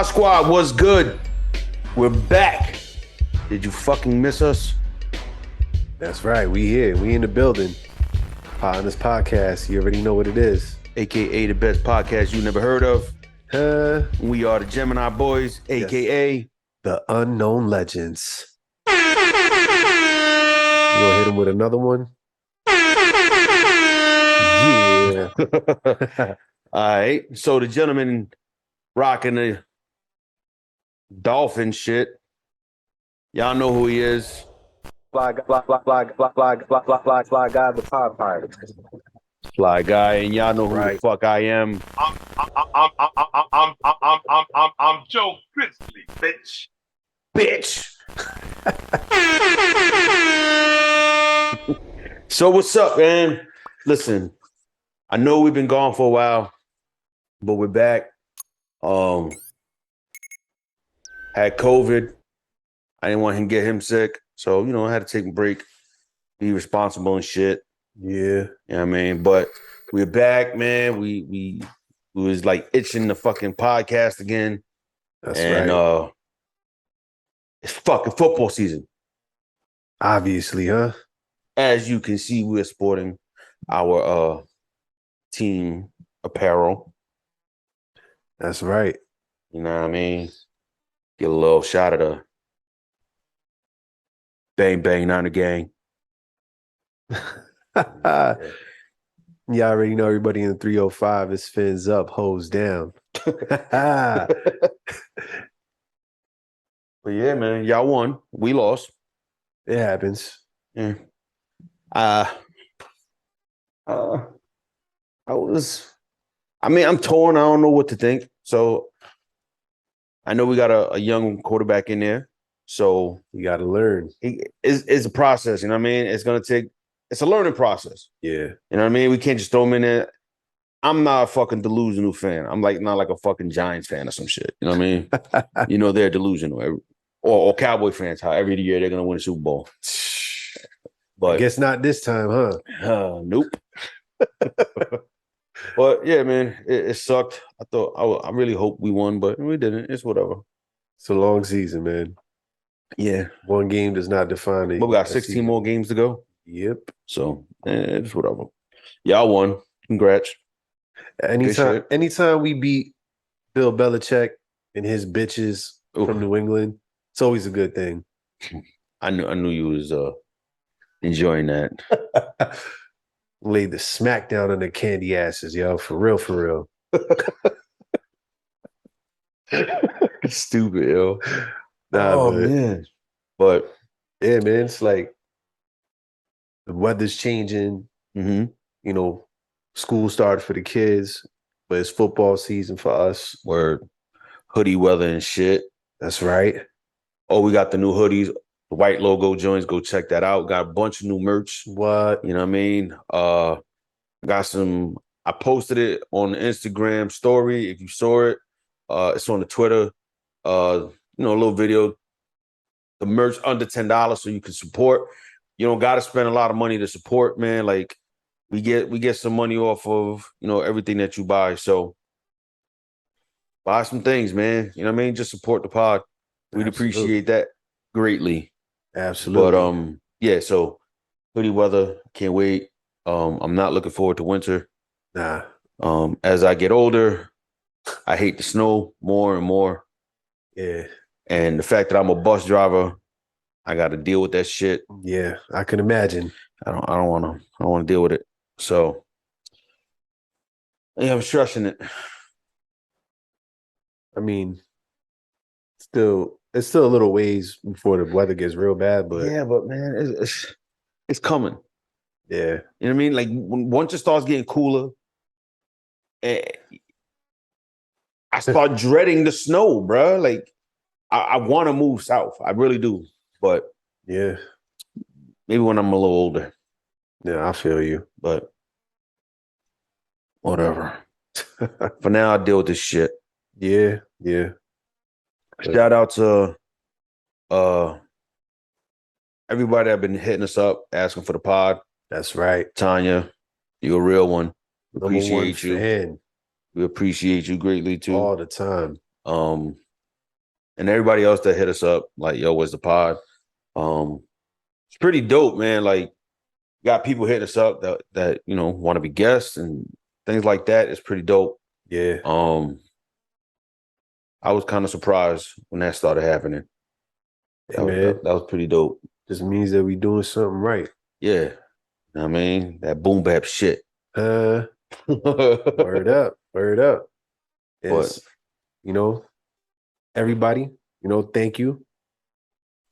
Pod Squad, what's good? We're back. Did you fucking miss us? That's right. We here. We in the building. On this podcast, you already know what it is. AKA the best podcast you never heard of. We are the Gemini Boys, AKA the Unknown Legends. You gonna hit him with another one? Yeah. All right. So the gentleman rocking the dolphin shit. Y'all know who he is. Fly guy, the pod pirate. Fly guy, and y'all know who the fuck I am. I'm Joe Grizzly, bitch. So what's up, man? Listen, I know we've been gone for a while, but we're back. Had COVID. I didn't want him to get him sick, so I had to take a break, be responsible and shit. Yeah, you know what I mean. But we're back, man. We was like itching the fucking podcast again. That's right. It's fucking football season. Obviously, huh? As you can see, we're sporting our team apparel. That's right. You know what I mean? Get a little shot of the bang bang on the gang. You already know everybody in the 305 is fins up, hoes down. But yeah, man, y'all won. We lost. It happens. Yeah. I'm torn. I don't know what to think. So I know we got a young quarterback in there. So you got to learn. It's a process, you know what I mean? It's a learning process. Yeah. You know what I mean? We can't just throw him in there. I'm not a fucking delusional fan. I'm not like a fucking Giants fan or some shit. You know what I mean? They're delusional. Or Cowboy fans, how every year they're going to win a Super Bowl. But I guess not this time, huh? Nope. But yeah, man, it sucked. I really hope we won, but we didn't. It's whatever. It's a long season, man. Yeah. One game does not define it. But we got 16 more games to go. Yep. So it's whatever. Y'all won. Congrats. Anytime we beat Bill Belichick and his bitches from New England, it's always a good thing. I knew you was enjoying that. Laid the smack down on the candy asses, yo. For real. Stupid, yo. Man. But yeah, man, it's like the weather's changing. Mm-hmm. School started for the kids, but it's football season for us. Word. Hoodie weather and shit. That's right. Oh, we got the new hoodies, the white logo joints. Go check that out. Got a bunch of new merch. What? You know what I mean? Got some. I posted it on the Instagram story. If you saw it, it's on the Twitter. A little video. The merch under $10 so you can support. You don't got to spend a lot of money to support, man. Like we get some money off of everything that you buy. So buy some things, man. You know what I mean? Just support the pod. We'd appreciate that greatly. Absolutely. But yeah. So hoodie weather, can't wait. I'm not looking forward to winter. Nah. As I get older, I hate the snow more and more. Yeah. And the fact that I'm a bus driver, I got to deal with that shit. Yeah, I can imagine. I don't want to deal with it. So yeah, I'm stressing it. I mean, it's still a little ways before the weather gets real bad, but yeah, but man, it's coming. Yeah, you know what I mean. Like once it starts getting cooler, I start dreading the snow, bro. Like I want to move south, I really do, but yeah, maybe when I'm a little older. Yeah, I feel you, but whatever. For now, I deal with this shit. Yeah. Shout out to everybody that been hitting us up, asking for the pod. That's right. Tanya, you're a real one. Appreciate you. We appreciate you greatly too. All the time. and everybody else that hit us up, like, yo, where's the pod? It's pretty dope, man. Like, got people hitting us up that want to be guests and things like that. It's pretty dope. Yeah. I was kind of surprised when that started happening. That was pretty dope. Just means that we doing something right. Yeah. I mean, that boom bap shit. Word up. It's, But, everybody, thank you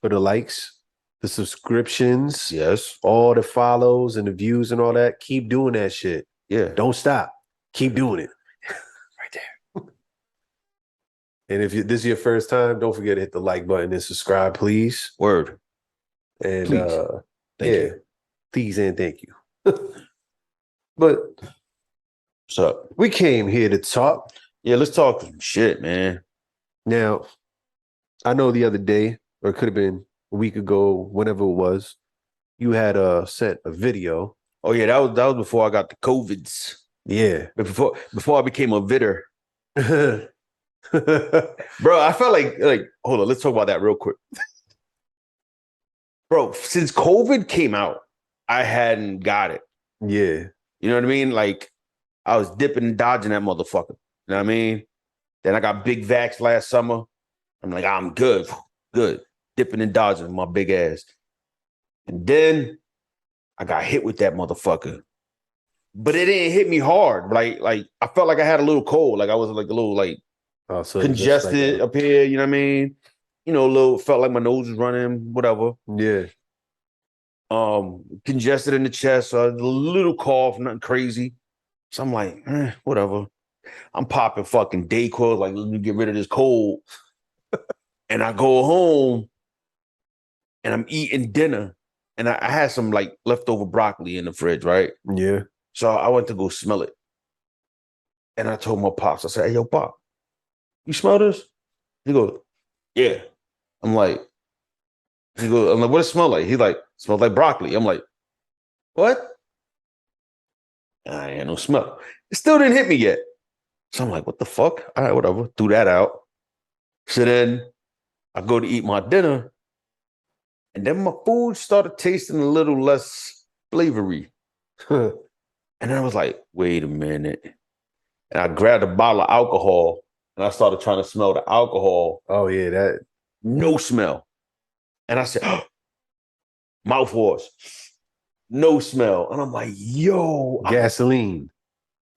for the likes, the subscriptions, yes. all the follows and the views and all that. Keep doing that shit. Yeah. Don't stop. Keep doing it. Right there. And if this is your first time, don't forget to hit the like button and subscribe, please. Word. And Please. Thank you. Please and thank you. But What's up? we came here to talk. Yeah, let's talk some shit, man. Now, I know the other day, or it could have been a week ago, whenever it was, you had sent a video. Oh yeah, that was before I got the COVIDs. Yeah. Before I became a vidder. Bro, I felt like hold on, let's talk about that real quick. Bro, since COVID came out, I hadn't got it. Yeah. You know what I mean? Like, I was dipping and dodging that motherfucker. You know what I mean? Then I got big vax last summer. I'm like, I'm good. Dipping and dodging my big ass. And then I got hit with that motherfucker. But it didn't hit me hard. Like I felt like I had a little cold. Like I was like a little congested up here. You know what I mean? Felt like my nose was running, whatever. Yeah. Congested in the chest, a little cough, nothing crazy. So I'm like, whatever. I'm popping fucking Dayquil, like, let me get rid of this cold. And I go home and I'm eating dinner. And I had some like leftover broccoli in the fridge, right? Yeah. So I went to go smell it. And I told my pops, I said, hey, yo, Pop, you smell this? He goes, yeah. I'm like, what does it smell like? He's like, smells like broccoli. I'm like, what? I ain't no smell. It still didn't hit me yet. So I'm like, what the fuck? All right, whatever. Threw that out. So then I go to eat my dinner. And then my food started tasting a little less flavory. And I was like, wait a minute. And I grabbed a bottle of alcohol and I started trying to smell the alcohol. Oh, yeah, that. No smell. And I said, oh, mouthwash. No smell. And I'm like, yo. Gasoline.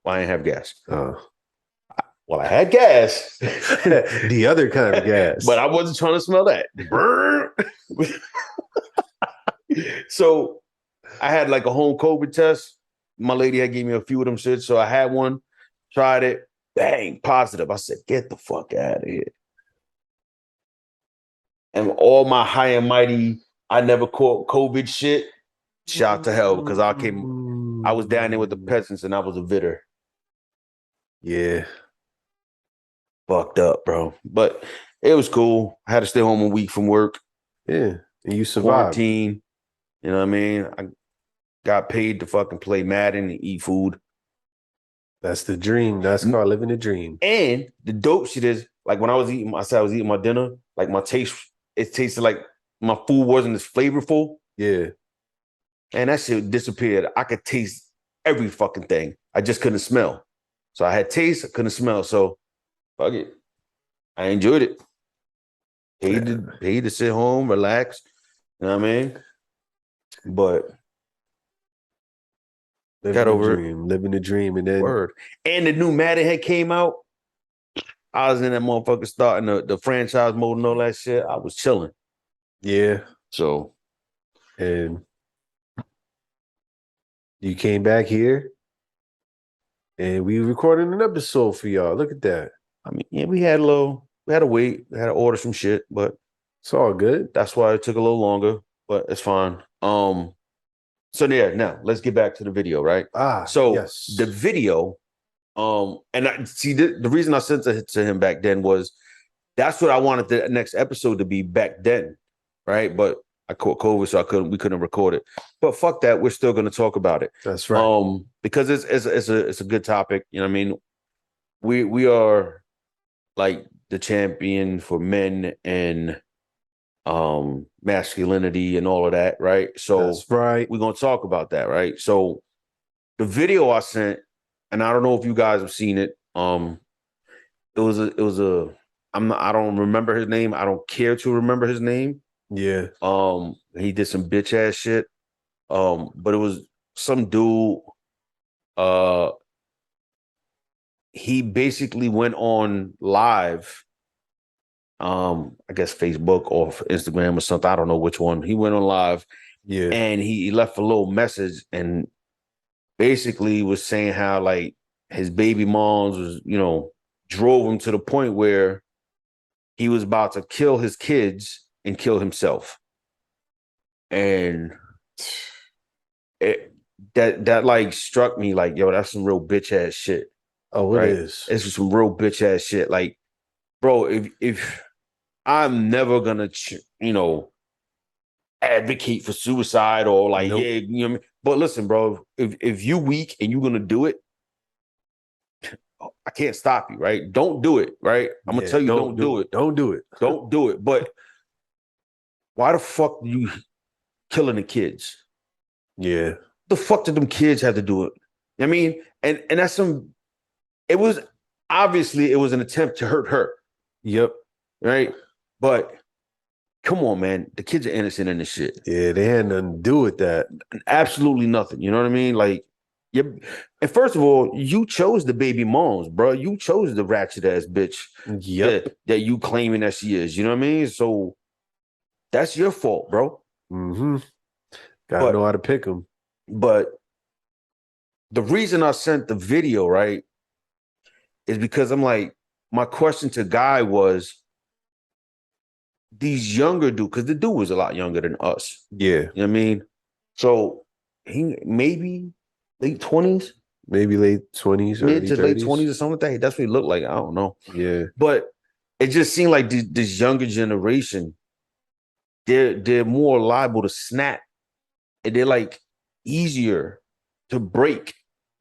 Well, I didn't have gas. Oh. Well, I had gas. The other kind of gas. But I wasn't trying to smell that. So I had like a home COVID test. My lady had gave me a few of them shit. So I had one, tried it, bang, positive. I said, get the fuck out of here. And all my high and mighty, I never caught COVID shit, shot to hell because I was down there with the peasants and I was a vidder. Yeah. Fucked up, bro. But it was cool. I had to stay home a week from work. Yeah. And you survived. Quarantine. You know what I mean? I got paid to fucking play Madden and eat food. That's the dream. That's called living the dream. And the dope shit is, like when I was eating my dinner, like my taste, it tasted like my food wasn't as flavorful. Yeah. And that shit disappeared. I could taste every fucking thing. I just couldn't smell. So I had taste, I couldn't smell. So fuck it. I enjoyed it. Paid to sit home, relax. You know what I mean? But got over it. Living the dream. And then word. And the new Madden had came out. I was in that motherfucker starting the franchise mode and all that shit. I was chilling. Yeah. So. And you came back here and we recorded an episode for y'all. Look at that. I mean, yeah, we had to wait. We had to order some shit, but it's all good. That's why it took a little longer, but it's fine. So yeah, now let's get back to the video, right? So yes. The video, and I see the reason I sent it to him back then was that's what I wanted the next episode to be back then, right? But I caught COVID, so we couldn't record it. But fuck that, we're still going to talk about it. That's right. Because it's a good topic. You know what I mean? We are like the champion for men and masculinity and all of that, right? So That's right. we're gonna talk about that, right? So the video I sent, and I don't know if you guys have seen it. It was a I don't remember his name. I don't care to remember his name. Yeah. He did some bitch ass shit. But it was some dude. He basically went on live. I guess Facebook or Instagram or something. I don't know which one. He went on live, Yeah. and he left a little message and basically was saying how like his baby moms was, drove him to the point where he was about to kill his kids and kill himself. And that like struck me like, yo, that's some real bitch ass shit. Oh, right? it is. It's just some real bitch ass shit. Like, bro, if I'm never gonna, advocate for suicide or like, Nope. yeah, you know what I mean? But listen, bro, if you weak and you're gonna do it, I can't stop you, right? Don't do it, right? I'm gonna tell you, don't do it. Don't do it. Don't do it. But why the fuck are you killing the kids? Yeah. The fuck did them kids have to do it? I mean, and that's it was obviously it was an attempt to hurt her. Yep. Right? But come on, man. The kids are innocent in this shit. Yeah, they had nothing to do with that. Absolutely nothing. You know what I mean? Like, and first of all, you chose the baby moms, bro. You chose the ratchet ass bitch Yep. that you claiming that she is. You know what I mean? So that's your fault, bro. Mm-hmm. Gotta know how to pick them. But the reason I sent the video, right, is because I'm like, my question to Guy was, these younger dudes, because the dude was a lot younger than us. Yeah. You know what I mean? So he maybe late 20s. Maybe late 20s, Mid to late 30s. 20s or something like that. That's what he looked like. I don't know. Yeah. But it just seemed like this younger generation, they're more liable to snap. And they're like easier to break.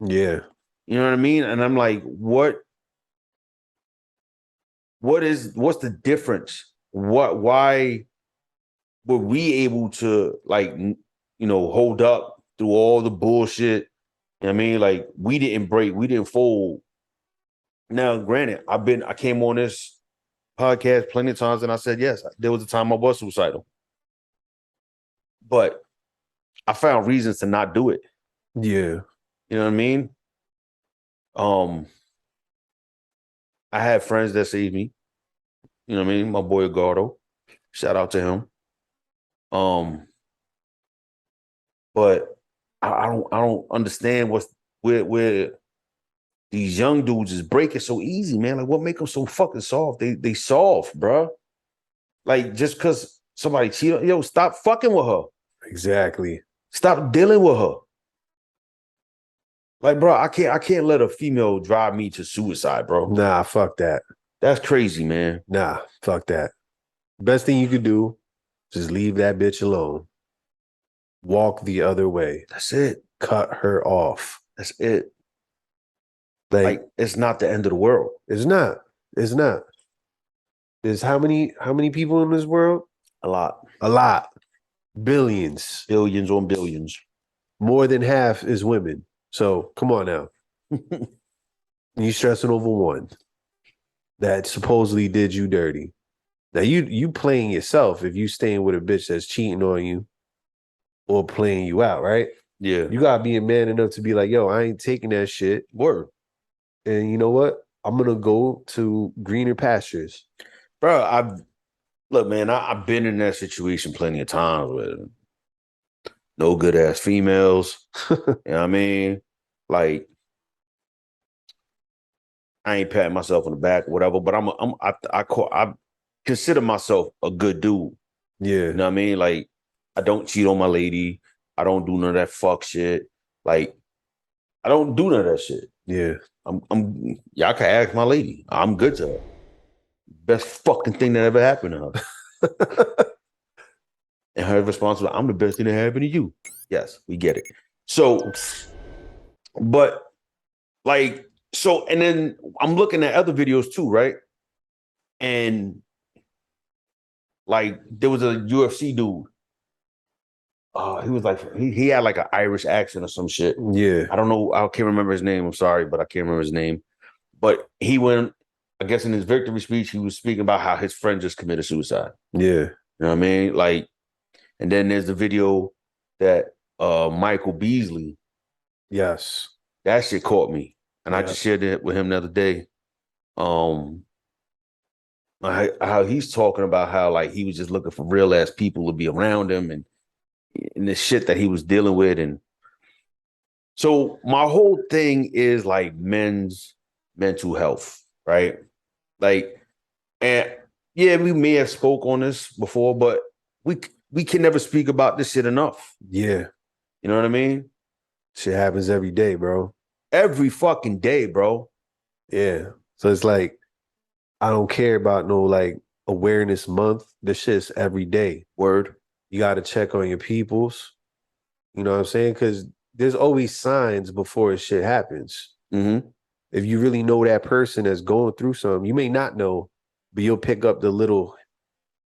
Yeah. You know what I mean? And I'm like, what's the difference? Why were we able to hold up through all the bullshit? You know what I mean? Like we didn't break, we didn't fold. Now, granted, I came on this podcast plenty of times and I said, yes, there was a time I was suicidal. But I found reasons to not do it. Yeah. You know what I mean? I had friends that saved me. You know what I mean? My boy Gardo. Shout out to him. But I don't understand where these young dudes is breaking so easy, man. Like, what make them so fucking soft? They soft, bro. Like, just because somebody cheated, stop fucking with her. Exactly. Stop dealing with her. Like, bro, I can't let a female drive me to suicide, bro. Nah, fuck that. That's crazy, man. Nah, fuck that. Best thing you could do is just leave that bitch alone. Walk the other way. That's it. Cut her off. That's it. Like it's not the end of the world. It's not. It's not. There's how many people in this world? A lot. A lot. Billions. Billions on billions. More than half is women. So come on now. You stressing over one that supposedly did you dirty. Now you playing yourself if you staying with a bitch that's cheating on you or playing you out, right? Yeah. You gotta be a man enough to be like, yo, I ain't taking that shit. Word. And you know what? I'm gonna go to greener pastures. Bro, I've been in that situation plenty of times with no good ass females. You know what I mean? Like, I ain't patting myself on the back or whatever, but I consider myself a good dude. Yeah. You know what I mean? Like, I don't cheat on my lady. I don't do none of that fuck shit. Like, I don't do none of that shit. Yeah. Y'all can ask my lady. I'm good to her. Best fucking thing that ever happened to her. And her response was, I'm the best thing that happened to you. Yes, we get it. So, but like, and then I'm looking at other videos too, right? And like there was a UFC dude. He was like he had like an Irish accent or some shit. Yeah. I don't know. I can't remember his name. I'm sorry, but I can't remember his name. But he went, I guess in his victory speech, he was speaking about how his friend just committed suicide. Yeah. You know what I mean? Like, and then there's the video that Michael Beasley, Yes. that shit caught me. And I Yeah. just shared it with him the other day. How he's talking about how like he was just looking for real ass people to be around him and the shit that he was dealing with. And so my whole thing is like men's mental health, right? Like, and yeah, we may have spoke on this before, but we can never speak about this shit enough. Yeah. You know what I mean? Shit happens every day, bro. Every fucking day, bro. Yeah. So it's like, I don't care about no like awareness month. This shit's every day. Word. You got to check on your peoples. You know what I'm saying? Because there's always signs before shit happens. Mm-hmm. If you really know that person that's going through something, you may not know, but you'll pick up the little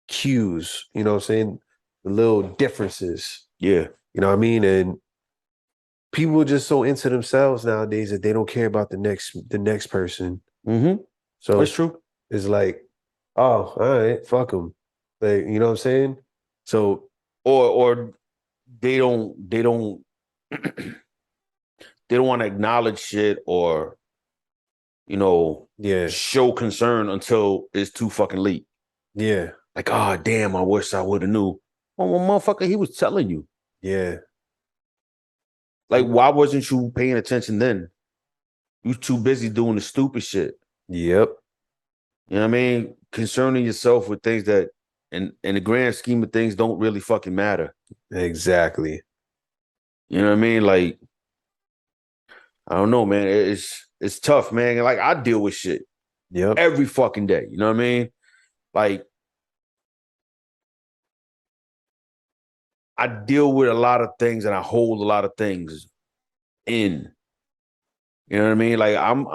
cues, you know what I'm saying? The little differences. Yeah. You know what I mean? And people are just so into themselves nowadays that they don't care about the next person. Mm-hmm. So That's true. it's like, oh, all right, fuck them. Like, you know what I'm saying? So Or they don't they don't want to acknowledge shit or yeah, show concern until it's too fucking late. yeah, Like, oh damn, I wish I would have knew. Oh, well, motherfucker, he was telling you. yeah, Like, why wasn't you paying attention then? You too busy doing the stupid shit. yep, You know what I mean? Concerning yourself with things that, in the grand scheme of things, don't really fucking matter. exactly. You know what I mean? Like, I don't know, man. It's tough, man. Like, I deal with shit Yep. every fucking day. You know what I mean? Like, I deal with a lot of things and I hold a lot of things in. You know what I mean? Like, I'm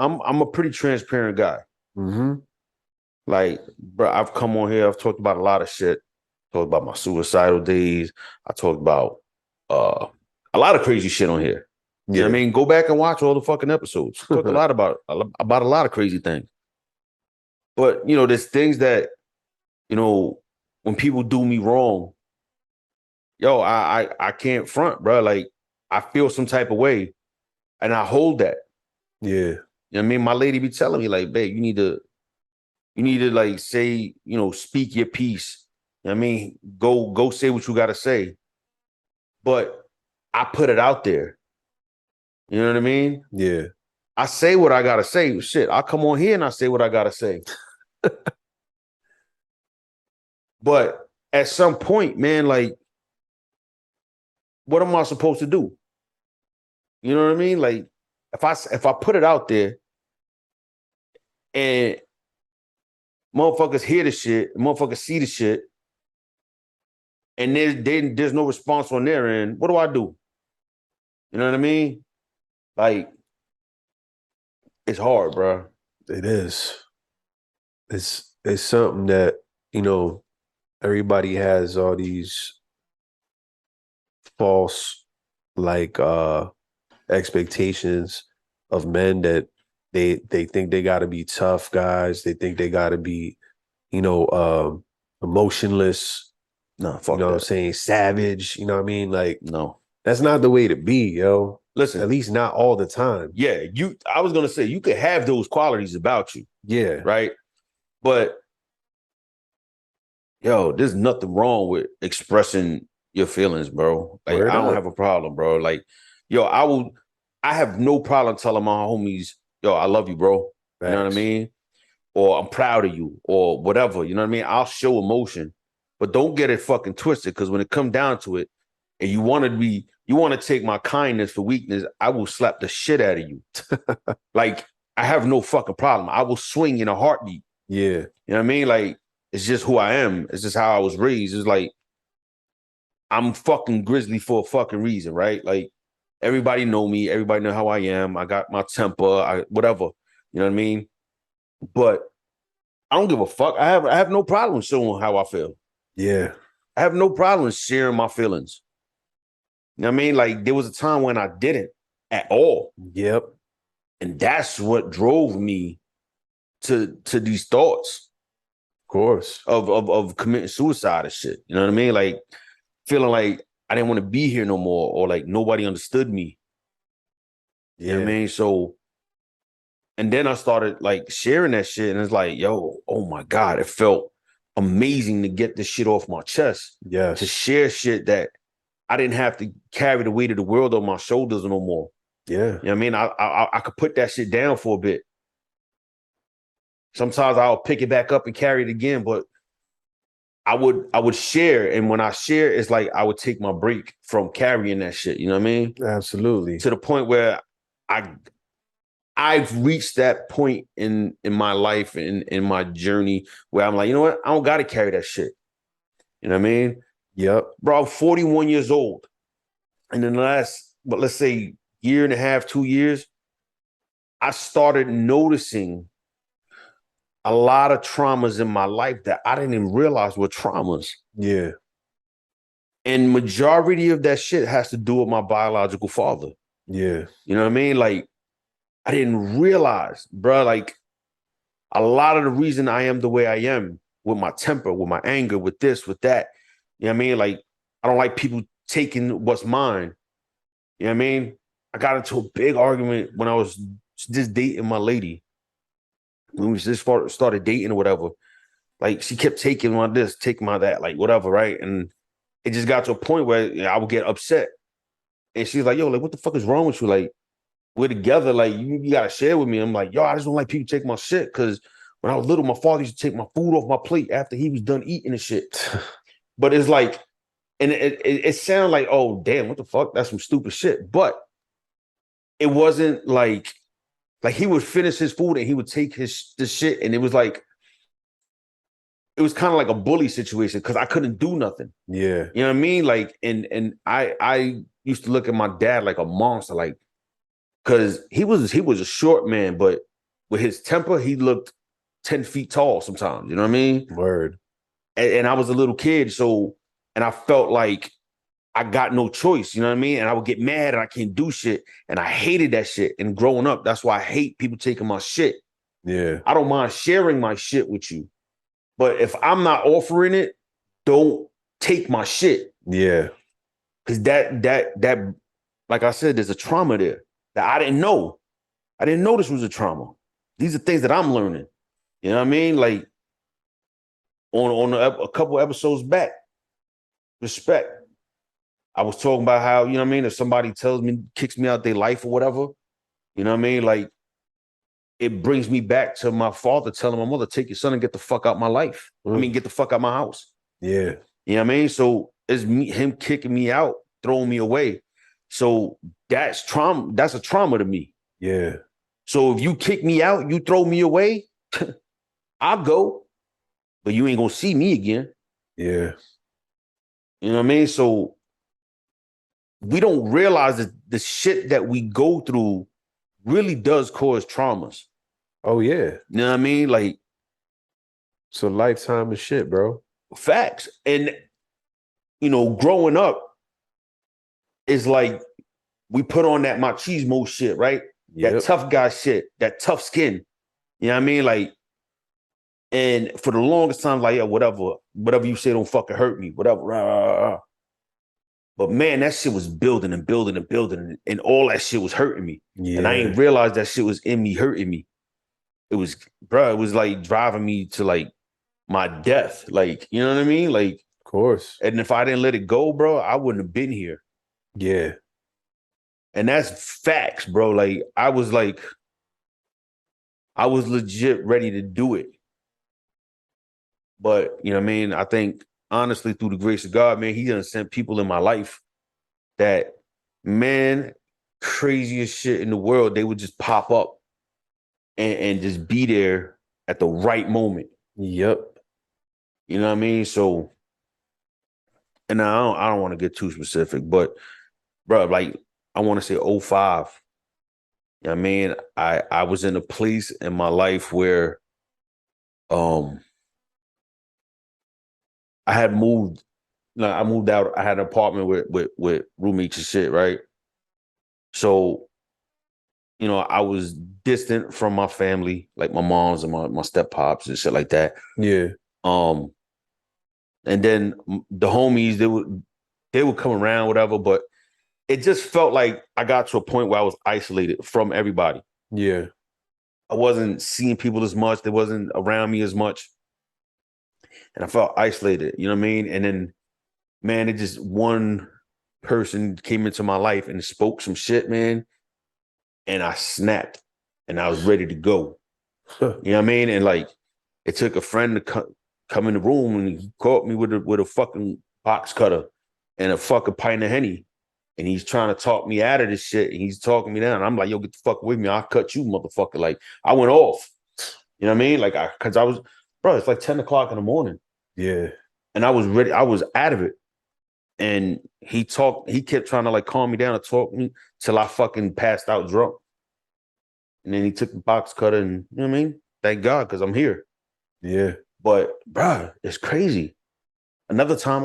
a pretty transparent guy. Mm-hmm. Like, bro, I've come on here. I've talked about a lot of shit. Talked about my suicidal days. I talked about a lot of crazy shit on here. You know what I mean? Go back and watch all the fucking episodes. Talked a lot about a lot of crazy things. But there's things that when people do me wrong, I can't front, bro. Like I feel some type of way, and I hold that. Yeah. You know what I mean? My lady be telling me like, babe, you need to like say, speak your piece. You know what I mean? Go say what you gotta say. But I put it out there. You know what I mean? Yeah. I say what I gotta say. Shit, I come on here and I say what I gotta say. But at some point, man, like, what am I supposed to do? You know what I mean? Like, if I put it out there and motherfuckers hear the shit, motherfuckers see the shit, and there's no response on their end, what do I do? You know what I mean? Like, it's hard, bro. It is. It's something that, everybody has all these false like expectations of men that they think they gotta be tough guys. They think they gotta be, emotionless, No, fuck what I'm that. saying, savage, you know what I mean? Like No. that's not the way to be, yo. Listen, At least not all the time. yeah, I was gonna say you could have those qualities about you, Yeah. right? But there's nothing wrong with expressing your feelings, bro. Like Word I don't up. have a problem, bro. Like, I have no problem telling my homies, I love you, bro. You know what I Facts. mean? Or I'm proud of you, or whatever. You know what I mean? I'll show emotion, but don't get it fucking twisted. Because when it comes down to it, and you want to take my kindness for weakness, I will slap the shit out of you. Like I have no fucking problem. I will swing in a heartbeat. Yeah. You know what I mean? Like it's just who I am. It's just how I was raised. It's like I'm fucking grizzly for a fucking reason, right? Like everybody know me. Everybody know how I am. I got my temper. Whatever. You know what I mean? But I don't give a fuck. I have no problem showing how I feel. Yeah. I have no problem sharing my feelings. You know what I mean? Like there was a time when I didn't at all. Yep. And that's what drove me to these thoughts Of course. of committing suicide and shit. You know what I mean? Like feeling like I didn't want to be here no more, or like nobody understood me. You know what I mean? So, and then I started like sharing that shit, and it's like, yo, oh my God, it felt amazing to get this shit off my chest. Yes. To share shit that I didn't have to carry the weight of the world on my shoulders no more. Yeah. You know what I mean? I could put that shit down for a bit. Sometimes I'll pick it back up and carry it again, but I would share, and when I share, it's like I would take my break from carrying that shit. You know what I mean? Absolutely. To the point where I've reached that point in my life and in my journey where I'm like, you know what? I don't got to carry that shit. You know what I mean? Yep. Bro, I'm 41 years old, and in the last, but let's say year and a half, 2 years, I started noticing a lot of traumas in my life that I didn't even realize were traumas. Yeah. And majority of that shit has to do with my biological father. Yeah. You know what I mean? Like, I didn't realize, bro, like a lot of the reason I am the way I am with my temper, with my anger, with this, with that. You know what I mean? Like, I don't like people taking what's mine. You know what I mean? I got into a big argument when I was just dating my lady. When we just started dating or whatever. Like, she kept taking my this, taking my that, like whatever, right? And it just got to a point where I would get upset. And she's like, yo, like, what the fuck is wrong with you? Like, we're together. Like, you gotta share with me. I'm like, yo, I just don't like people take my shit. Because when I was little, my father used to take my food off my plate after he was done eating and shit. But it's like, and it sounded like, oh, damn, what the fuck? That's some stupid shit. But it wasn't like he would finish his food and he would take this shit. And it was like, it was kind of like a bully situation because I couldn't do nothing. Yeah. You know what I mean? Like, and I used to look at my dad like a monster, like, because he was a short man, but with his temper, he looked 10 feet tall sometimes. You know what I mean? Word. And I was a little kid, so, and I felt like I got no choice. You know what I mean? And I would get mad and I can't do shit, and I hated that shit. And growing up, that's why I hate people taking my shit. Yeah. I don't mind sharing my shit with you, but if I'm not offering it, don't take my shit. Yeah. Because that, like I said, there's a trauma there that I didn't know. I didn't know this was a trauma. These are things that I'm learning. You know what I mean? Like on a couple episodes back, respect. I was talking about how, you know what I mean, if somebody tells me, kicks me out their life or whatever, you know what I mean? Like, it brings me back to my father telling my mother, take your son and get the fuck out my life. I mean, get the fuck out my house. Yeah. You know what I mean? So it's him kicking me out, throwing me away. So that's trauma. That's a trauma to me. Yeah. So if you kick me out, you throw me away, I'll go, but you ain't gonna see me again. Yeah. You know what I mean? So we don't realize that the shit that we go through really does cause traumas. Oh, yeah. You know what I mean? Like, it's a lifetime of shit, bro. Facts. And, you know, growing up is like we put on that machismo shit, right? Yep. That tough guy shit, that tough skin. You know what I mean? Like, and for the longest time, like, yeah, whatever you say don't fucking hurt me, whatever. Rah, rah, rah. But man, that shit was building and building and building, and all that shit was hurting me. Yeah. And I ain't realized that shit was in me, hurting me. It was, bro, it was like driving me to like my death. Like, you know what I mean? Like, of course. And if I didn't let it go, bro, I wouldn't have been here. Yeah. And that's facts, bro. Like, I was legit ready to do it. But, you know what I mean? I think, honestly, through the grace of God, man, he done sent people in my life that, man, craziest shit in the world, they would just pop up and just be there at the right moment. Yep. You know what I mean? So, and I don't want to get too specific, but, bro, like, I want to say 05. You know what I mean? I was in a place in my life where um, I had moved. Like, I moved out. I had an apartment with roommates and shit, right? So, I was distant from my family, like my moms and my step pops and shit like that. Yeah. Um, and then the homies, they would come around, whatever, but it just felt like I got to a point where I was isolated from everybody. Yeah. I wasn't seeing people as much. They wasn't around me as much. And I felt isolated, you know what I mean? And then, man, it just one person came into my life and spoke some shit, man. And I snapped and I was ready to go. You know what I mean? And like, it took a friend to come in the room and he caught me with a fucking box cutter and a fucking pint of Henny. And he's trying to talk me out of this shit. And he's talking me down. I'm like, yo, get the fuck with me. I'll cut you, motherfucker. Like, I went off. You know what I mean? Like, because I was, bro, it's like 10 o'clock in the morning. Yeah. And I was ready. I was out of it. And he kept trying to like calm me down and talk me till I fucking passed out drunk. And then he took the box cutter and, you know what I mean? Thank God, because I'm here. Yeah. But, bruh, it's crazy. Another time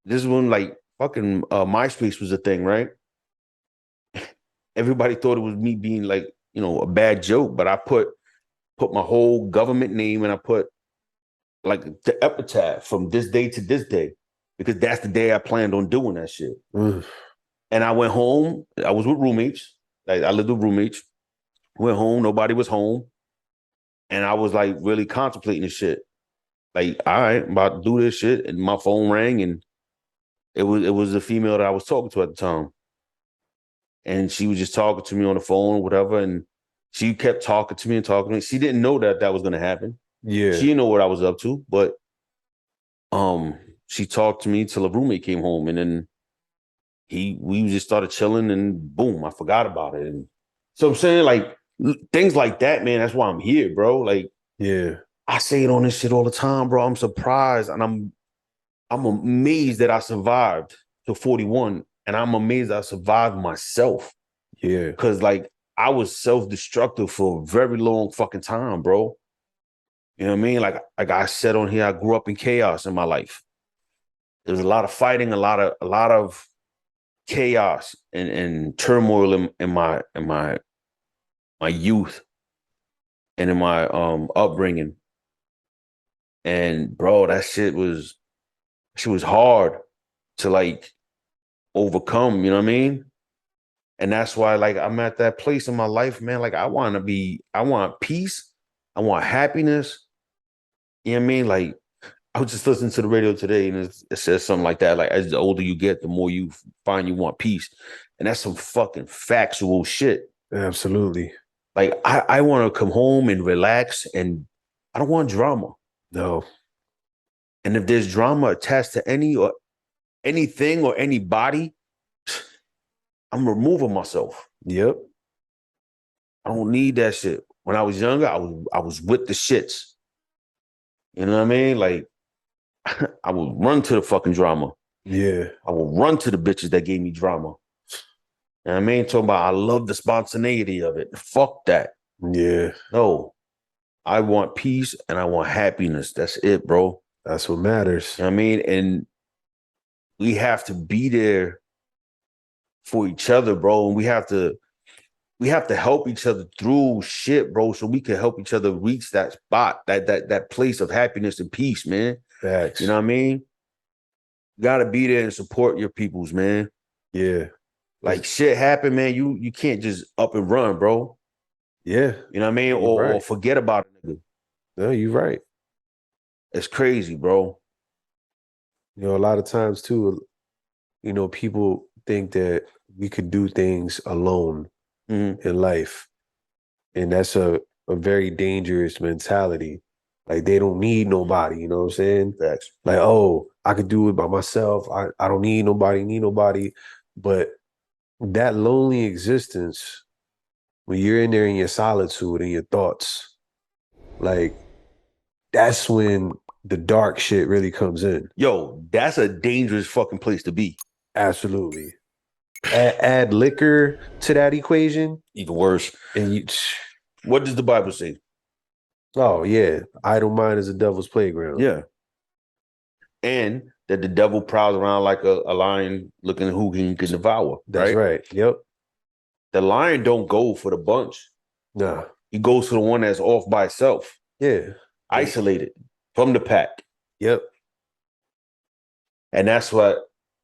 this is when like fucking MySpace was a thing, right? Everybody thought it was me being like, a bad joke, but I put my whole government name and I put like the epitaph from this day to this day, because that's the day I planned on doing that shit. And I went home. I was with roommates. Like, I lived with roommates. Went home. Nobody was home. And I was like really contemplating this shit. Like, all right, I'm about to do this shit. And my phone rang and it was the female that I was talking to at the time. And she was just talking to me on the phone or whatever. And she kept talking to me and talking to me. She didn't know that was going to happen. Yeah. She didn't know what I was up to, but she talked to me till a roommate came home, and then we just started chilling, and boom, I forgot about it. And so I'm saying, like, things like that, man, that's why I'm here, bro. Like, Yeah. I say it on this shit all the time, bro. I'm surprised and I'm amazed that I survived to 41, and I'm amazed I survived myself. Yeah. Because, like, I was self-destructive for a very long fucking time, bro. You know what I mean? Like I said on here, I grew up in chaos in my life. There was a lot of fighting, a lot of chaos and turmoil in my youth and in my upbringing. And bro, that shit was hard to like overcome, you know what I mean? And that's why, like, I'm at that place in my life, man. Like, I want peace, I want happiness. You know what I mean? Like, I was just listening to the radio today, and it says something like that. Like, as the older you get, the more you find you want peace. And that's some fucking factual shit. Absolutely. Like, I want to come home and relax, and I don't want drama. No. And if there's drama attached to anything or anybody, I'm removing myself. Yep. I don't need that shit. When I was younger, I was with the shits. You know what I mean? Like, I would run to the fucking drama. Yeah. I would run to the bitches that gave me drama. You know what I mean? Talking about, I love the spontaneity of it. Fuck that. Yeah. No. I want peace and I want happiness. That's it, bro. That's what matters. You know what I mean? And we have to be there for each other, bro. And we have to help each other through shit, bro, so we can help each other reach that spot, that place of happiness and peace, man. Facts. You know what I mean? You gotta be there and support your peoples, man. Yeah. Like, shit happen, man. You can't just up and run, bro. Yeah. You know what I mean? Right. Or forget about it, nigga. No, you're right. It's crazy, bro. A lot of times too, people think that we could do things alone in life. And that's a very dangerous mentality. Like, they don't need nobody, you know what I'm saying? Facts. Like, oh, I could do it by myself. I don't need nobody. But that lonely existence, when you're in there in your solitude and your thoughts, like, that's when the dark shit really comes in. Yo, that's a dangerous fucking place to be. Absolutely. Add liquor to that equation. Even worse. And what does the Bible say? Oh yeah, idle mind is a devil's playground. Yeah. And that the devil prowls around like a lion looking who he can devour, That's right? right. Yep. The lion don't go for the bunch. Nah. He goes for the one that's off by itself, Yeah. isolated from the pack. Yep. And that's what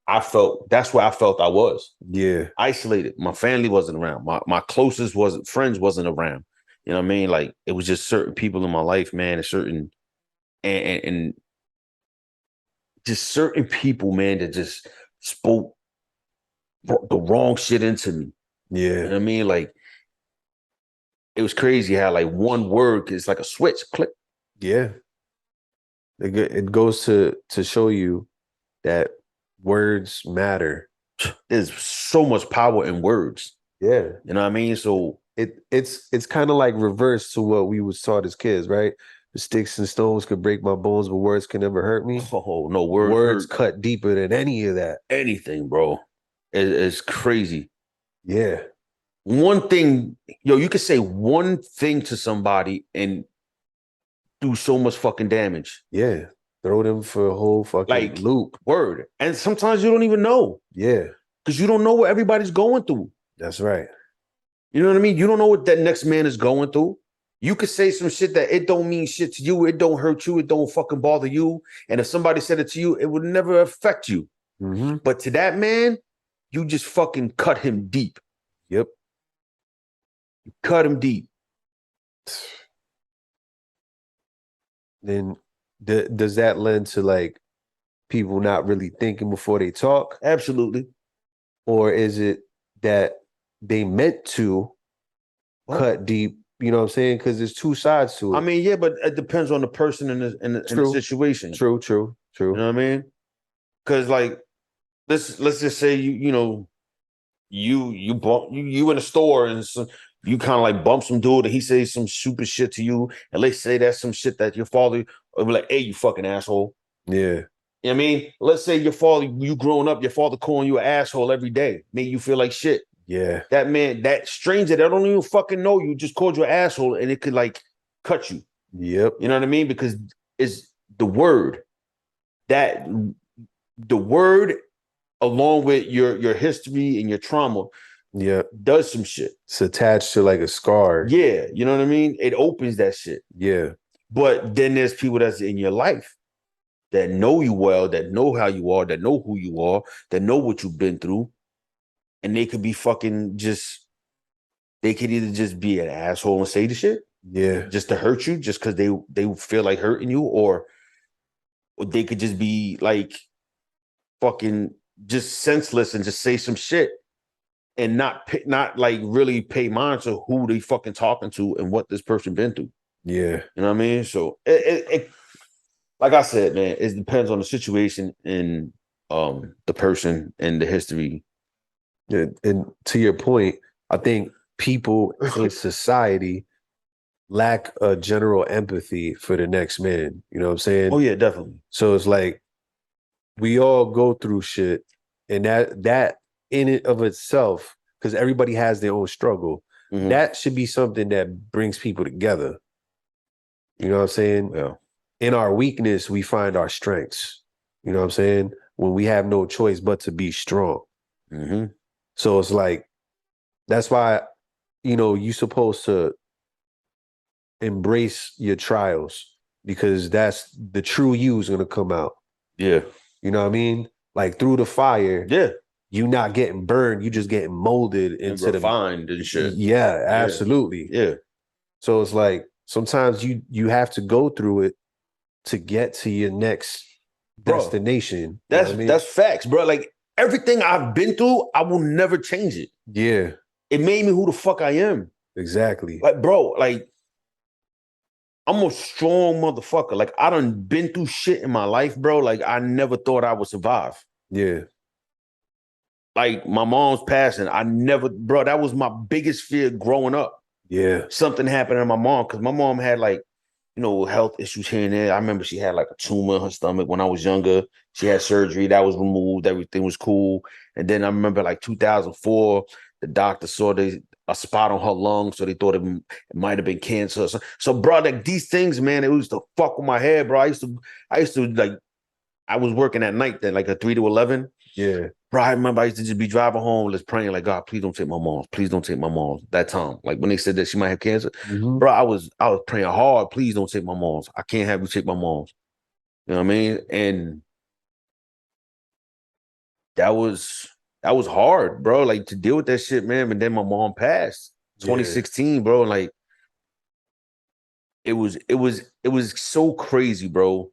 I felt. That's where I felt I was. Yeah. Isolated. My family wasn't around. My closest wasn't friends wasn't around. You know what I mean? Like it was just certain people in my life, man, and certain and just certain people, man, that just spoke the wrong shit into me. You know Yeah. what I mean? Like it was crazy how like one word is like a switch, click. Yeah. It goes to show you that words matter. There's so much power in words. Yeah. You know what I mean? So It's kind of like reverse to what we was taught as kids, right? The sticks and stones could break my bones, but words can never hurt me. oh no, words Words hurt cut deeper than any of that. anything, bro. It's crazy. Yeah. One thing, yo, you could say one thing to somebody and do so much fucking damage. Yeah. Throw them for a whole fucking Like loop. word. And sometimes you don't even know Yeah. because you don't know what everybody's going through. That's right. You know what I mean? You don't know what that next man is going through. You could say some shit that it don't mean shit to you. It don't hurt you. It don't fucking bother you. And if somebody said it to you, it would never affect you. Mm-hmm. But to that man, you just fucking cut him deep. Yep. Cut him deep. Then does that lend to like people not really thinking before they talk? Absolutely. Or is it that they meant to cut deep? You know what I'm saying? Because there's two sides to it. I mean, yeah, but it depends on the person and the situation. True. You know what I mean? Because like, let's just say you bump you in a store and you kind of like bump some dude and he says some stupid shit to you, and let's say that's some shit that your father will be like, hey, you fucking asshole. Yeah. You know what I mean? Let's say your father, you growing up, your father calling you an asshole every day, make you feel like shit. Yeah. That man, that stranger that don't even fucking know you just called you an asshole and it could like cut you. Yep. You know what I mean? Because it's the word that the word along with your history and your trauma does some shit. It's attached to like a scar. Yeah, you know what I mean? It opens that shit. Yeah. But then there's people that's in your life that know you well, that know how you are, that know who you are, that know what you've been through. And they could be fucking they could either just be an asshole and say the shit. Yeah. Just to hurt you, just because they feel like hurting you, or they could just be like fucking just senseless and just say some shit and not like really pay mind to who they fucking talking to and what this person been through. Yeah. You know what I mean? So it like I said, man, it depends on the situation and the person and the history. And to your point, I think people in society lack a general empathy for the next man. You know what I'm saying? Oh yeah, definitely. So it's like we all go through shit, and that in it of itself, because everybody has their own struggle, that should be something that brings people together. You know what I'm saying? Yeah. In our weakness, we find our strengths. You know what I'm saying? When we have no choice but to be strong. Mm-hmm. So it's like, that's why, you're supposed to embrace your trials, because that's the true you is going to come out. Yeah. You know what I mean? Like through the fire. Yeah. You not getting burned. You just getting molded into refined and shit. Yeah, absolutely. Yeah. So it's like, sometimes you have to go through it to get to your next destination. That's facts, bro. Like everything I've been through, I will never change it. Yeah. It made me who the fuck I am. Exactly. Like, bro, like I'm a strong motherfucker. Like I done been through shit in my life, bro. Like I never thought I would survive. Yeah. Like my mom's passing. Bro, that was my biggest fear growing up. Yeah. Something happened to my mom, because my mom had like, health issues here and there. I remember she had like a tumor in her stomach when I was younger. She had surgery that was removed. Everything was cool. And then I remember like 2004, the doctor saw a spot on her lung, so they thought it might have been cancer. So, bro, like these things, man, it used to fuck with my head, bro. I used to like, I was working at night then, like a 3 to 11. Yeah. Bro, I remember I used to just be driving home, just praying, like, God, please don't take my mom. Please don't take my mom. That time, like when they said that she might have cancer, Mm-hmm. bro, I was praying hard. Please don't take my mom's. I can't have you take my mom's. You know what I mean? And that was hard, bro. Like to deal with that shit, man. And then my mom passed, Yeah. 2016, bro. Like it was so crazy, bro.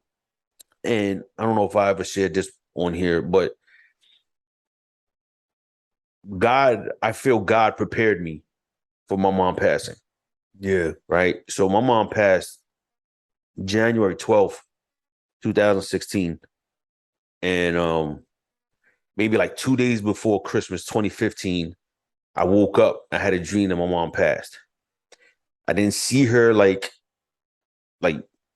And I don't know if I ever shared this on here, but I feel God prepared me for my mom passing. Yeah. Right. So my mom passed January 12th, 2016. And maybe like 2 days before Christmas 2015, I woke up. I had a dream that my mom passed. I didn't see her like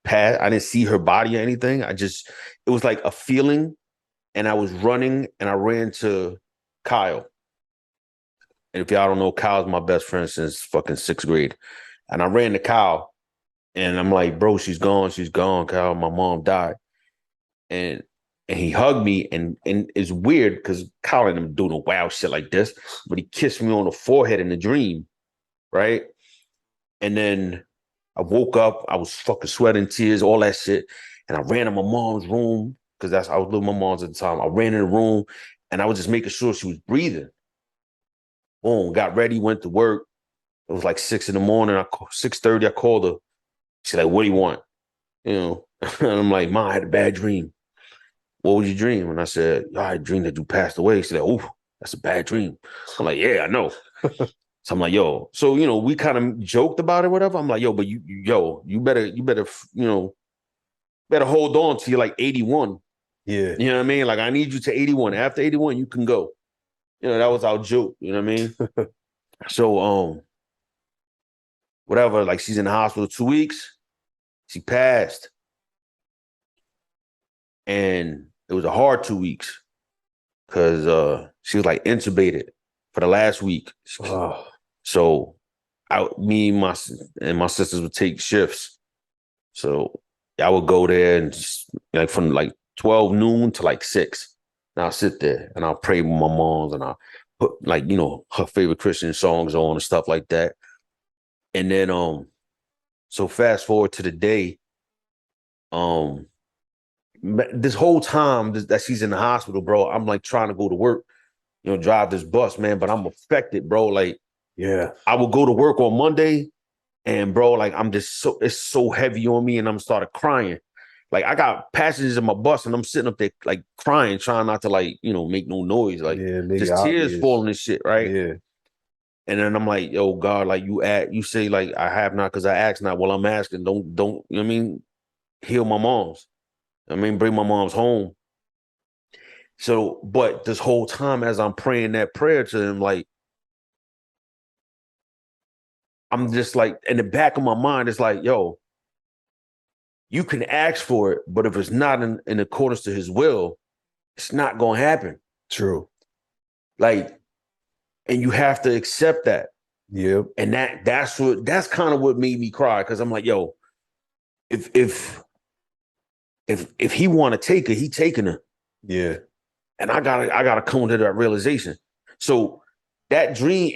pass. I didn't see her body or anything. It was like a feeling, and I was running and I ran to Kyle. And if y'all don't know, Kyle's my best friend since fucking 6th grade. And I ran to Kyle and I'm like, bro, she's gone, Kyle. My mom died. And he hugged me, and it's weird because Kyle and him doing a wild shit like this, but he kissed me on the forehead in the dream, right? And then I woke up, I was fucking sweating, tears, all that shit. And I ran to my mom's room because I was living with my mom's at the time. I ran in the room and I was just making sure she was breathing. Boom, got ready, went to work. It was like 6 in the morning. 6:30, I called her. She's like, what do you want? You know, and I'm like, Mom, I had a bad dream. What was your dream? And I said, I dreamed that you passed away. She's like, oh, that's a bad dream. I'm like, yeah, I know. So I'm like, yo. So, we kind of joked about it, whatever. I'm like, yo, but you better, better hold on to you like 81. Yeah. You know what I mean? Like, I need you to 81. After 81, you can go. That was our joke. You know what I mean? So, whatever, like she's in the hospital 2 weeks. She passed. And it was a hard 2 weeks because she was like intubated for the last week. Oh. So me and my sisters would take shifts. So I would go there and like from like 12 noon to like 6. And I'll sit there and I'll pray with my moms and I'll put like, her favorite Christian songs on and stuff like that. And then so fast forward to the day, this whole time that she's in the hospital, bro, I'm like trying to go to work, drive this bus, man, but I'm affected, bro. Like, yeah, I would go to work on Monday and bro, like it's so heavy on me and I'm started crying. Like I got passengers in my bus and I'm sitting up there like crying, trying not to like, make no noise, like just tears falling and shit, right? Yeah. And then I'm like, yo, God, like you say like I have not because I ask not. Well, I'm asking, don't, you know what I mean? Heal my moms. Bring my moms home. So, but this whole time as I'm praying that prayer to him, like, I'm just like, in the back of my mind, it's like, yo, you can ask for it, but if it's not in accordance to his will, it's not going to happen. True. Like, and you have to accept that. Yep. And that's kind of what made me cry. Cause I'm like, yo, if he want to take her, he taking her. Yeah. And I gotta come to that realization. So that dream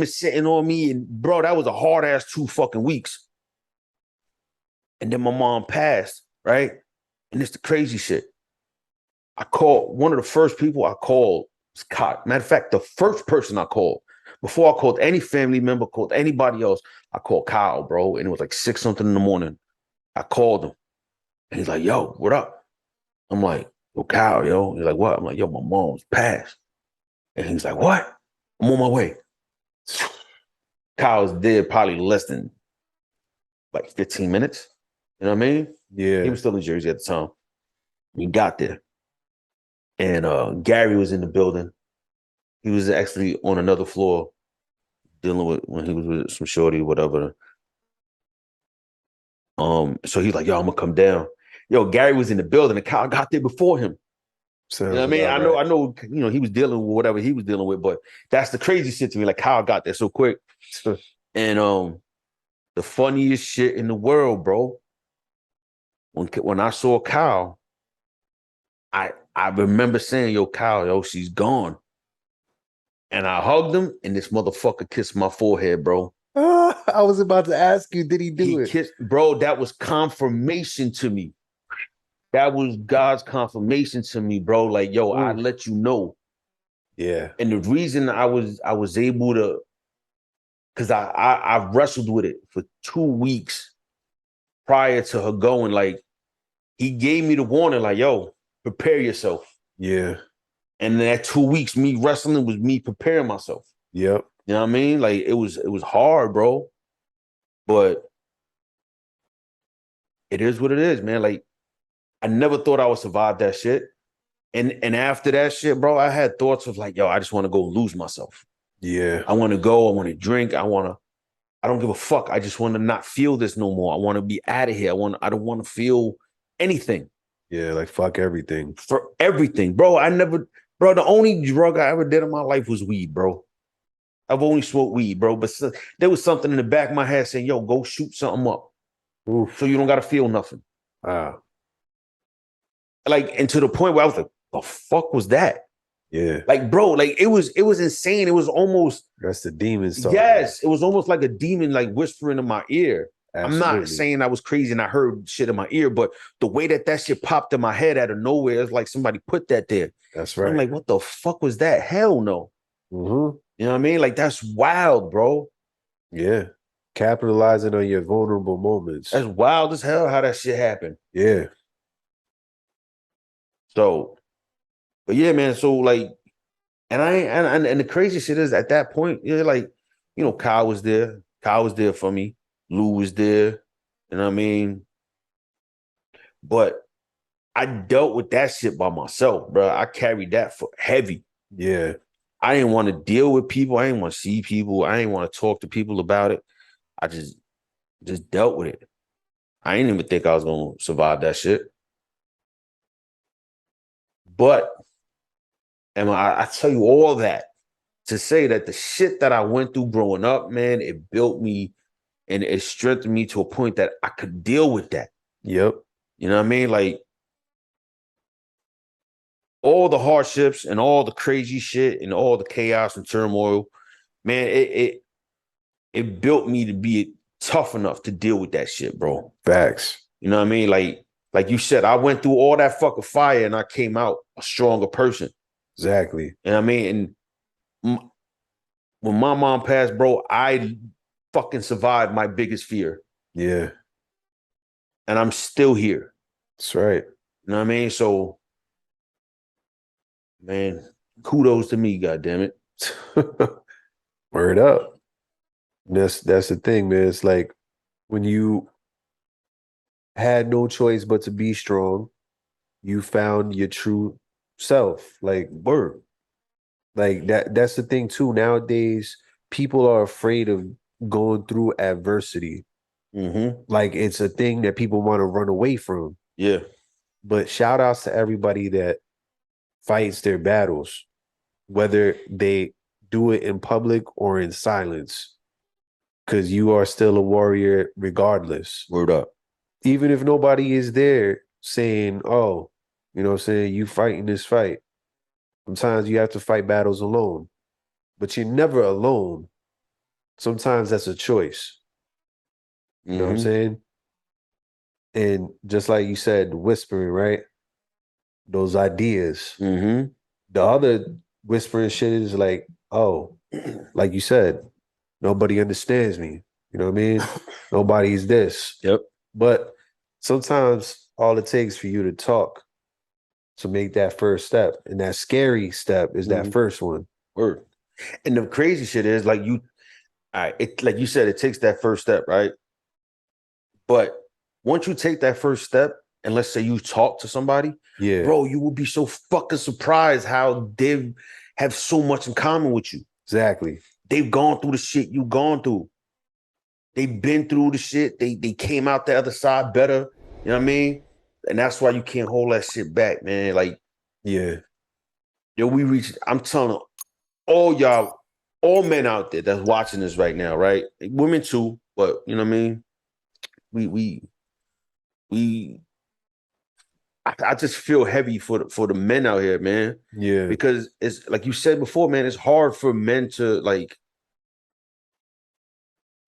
is sitting on me. And bro, that was a hard ass 2 fucking weeks. And then my mom passed, right? And it's the crazy shit. I called one of the first people I called was Kyle. Matter of fact, the first person I called before I called any family member, called anybody else, I called Kyle, bro. And it was like 6 something in the morning. I called him and he's like, yo, what up? I'm like, yo, Kyle, yo. He's like, what? I'm like, yo, my mom's passed. And he's like, what? I'm on my way. Kyle's dead probably less than like 15 minutes. You know what I mean? Yeah. He was still in Jersey at the time. We got there. And Gary was in the building. He was actually on another floor dealing with when he was with some shorty, whatever. So he's like, yo, I'm gonna come down. Yo, Gary was in the building and Kyle got there before him. Sounds You know what I mean? about right. I know, he was dealing with whatever he was dealing with, but that's the crazy shit to me, like how I got there so quick. And the funniest shit in the world, bro. When I saw Kyle, I remember saying, "Yo, Kyle, yo, she's gone." And I hugged him, and this motherfucker kissed my forehead, bro. I was about to ask you, did he do He it? kissed, bro. That was confirmation to me. That was God's confirmation to me, bro. Like, yo, I Ooh. let you know. Yeah. And the reason I was able to, because I wrestled with it for 2 weeks prior to her going. Like, he gave me the warning, like, yo, prepare yourself. Yeah. And that 2 weeks, me wrestling was me preparing myself. Yep. You know what I mean? Like, it was hard, bro. But it is what it is, man. Like, I never thought I would survive that shit. And after that shit, bro, I had thoughts of like, yo, I just want to go lose myself. Yeah. I want to go. I want to drink. I don't give a fuck. I just want to not feel this no more. I want to be out of here. I don't want to feel anything. Yeah. Like fuck everything. For everything, bro. Bro, the only drug I ever did in my life was weed, bro. I've only smoked weed, bro. But there was something in the back of my head saying, yo, go shoot something up. Oof. So you don't got to feel nothing. Ah. Like, and to the point where I was like, the fuck was that? Yeah. Like, bro, like it was insane. It was almost, That's the demons talking. yes, it was almost like a demon like whispering in my ear. I'm not Absolutely. saying I was crazy and I heard shit in my ear, but the way that shit popped in my head out of nowhere, it's like somebody put that there. That's right. I'm like, what the fuck was that? Hell no. Mm-hmm. You know what I mean? Like, that's wild, bro. Yeah. Capitalizing on your vulnerable moments. That's wild as hell how that shit happened. Yeah. So, but yeah, man. So like, and and the crazy shit is at that point, like, Kyle was there. Kyle was there for me. Lou was there. You know what I mean? But I dealt with that shit by myself, bro. I carried that for heavy. Yeah. I didn't want to deal with people. I didn't want to see people. I didn't want to talk to people about it. I just dealt with it. I didn't even think I was gonna survive that shit. But and I tell you all that to say that the shit that I went through growing up, man, it built me and it strengthened me to a point that I could deal with that. Yep. You know what I mean? Like, all the hardships and all the crazy shit and all the chaos and turmoil, man, it built me to be tough enough to deal with that shit, bro. Facts. You know what I mean? Like you said, I went through all that fucking fire and I came out a stronger person. Exactly. You know what I mean? And when my mom passed, bro, I fucking survived my biggest fear. Yeah. And I'm still here. That's right. You know what I mean? So, man, kudos to me, goddammit. Word up. That's the thing, man. It's like when you had no choice but to be strong, you found your true self. Like Word. Like that's the thing too. Nowadays, people are afraid of going through adversity. Mm-hmm. Like it's a thing that people want to run away from. Yeah. But shout outs to everybody that fights their battles, whether they do it in public or in silence. Because you are still a warrior regardless. Word up. Even if nobody is there saying, oh, you know what I'm saying, you fighting this fight. Sometimes you have to fight battles alone, but you're never alone. Sometimes that's a choice. You know what I'm saying? And just like you said, whispering, right? Those ideas. Mm-hmm. The other whispering shit is like, oh, like you said, nobody understands me. You know what I mean? Nobody's this. Yep. But sometimes all it takes for you to talk to make that first step. And that scary step is that first one. Word. And the crazy shit is like like you said, it takes that first step, right? But once you take that first step, and let's say you talk to somebody, Yeah. bro, you will be so fucking surprised how they have so much in common with you. Exactly. They've gone through the shit you've gone through. They've been through the shit. They came out the other side better. You know what I mean? And that's why you can't hold that shit back, man. Like, Yeah. Yo, we reached. I'm telling all y'all, all men out there that's watching this right now, right? Women too, but you know what I mean. We. I just feel heavy for the men out here, man, Yeah. because it's like you said before, man. It's hard for men to like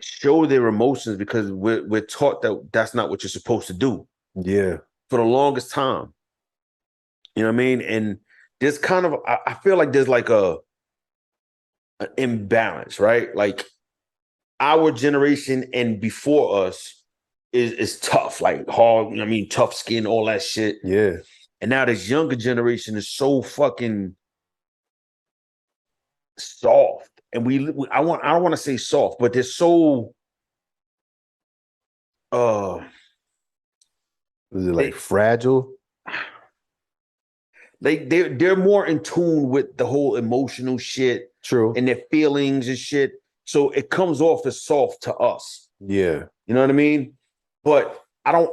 show their emotions because we're taught that that's not what you're supposed to do Yeah. for the longest time. You know what I mean? And there's kind of I feel like there's like an imbalance, right? Like our generation and before us is tough, like hard, you know what I mean, tough skin, all that shit. Yeah. And now this younger generation is so fucking soft. And I don't want to say soft, but they're so uh Was it like they fragile? they're more in tune with the whole emotional shit True. and their feelings and shit. So it comes off as soft to us. Yeah. You know what I mean? But I don't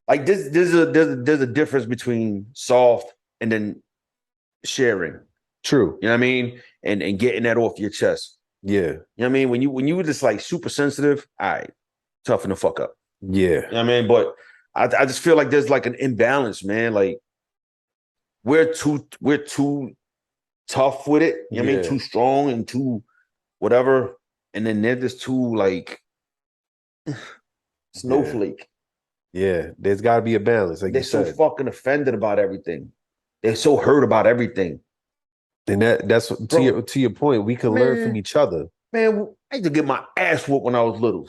like this. There's a difference between soft and then sharing. True. You know what I mean? And getting that off your chest. Yeah. You know what I mean? When you were just like super sensitive, all right, toughen the fuck up. Yeah. You know what I mean? But I just feel like there's like an imbalance, man. Like we're too tough with it. You know what I mean? Yeah. Too strong and too whatever. And then they're just too like snowflake. Yeah. There's got to be a balance, like They're you so said. fucking offended about everything. They're so hurt about everything. And that's Bro, to your point. We can learn from man, each other. man, I used to get my ass whooped when I was little.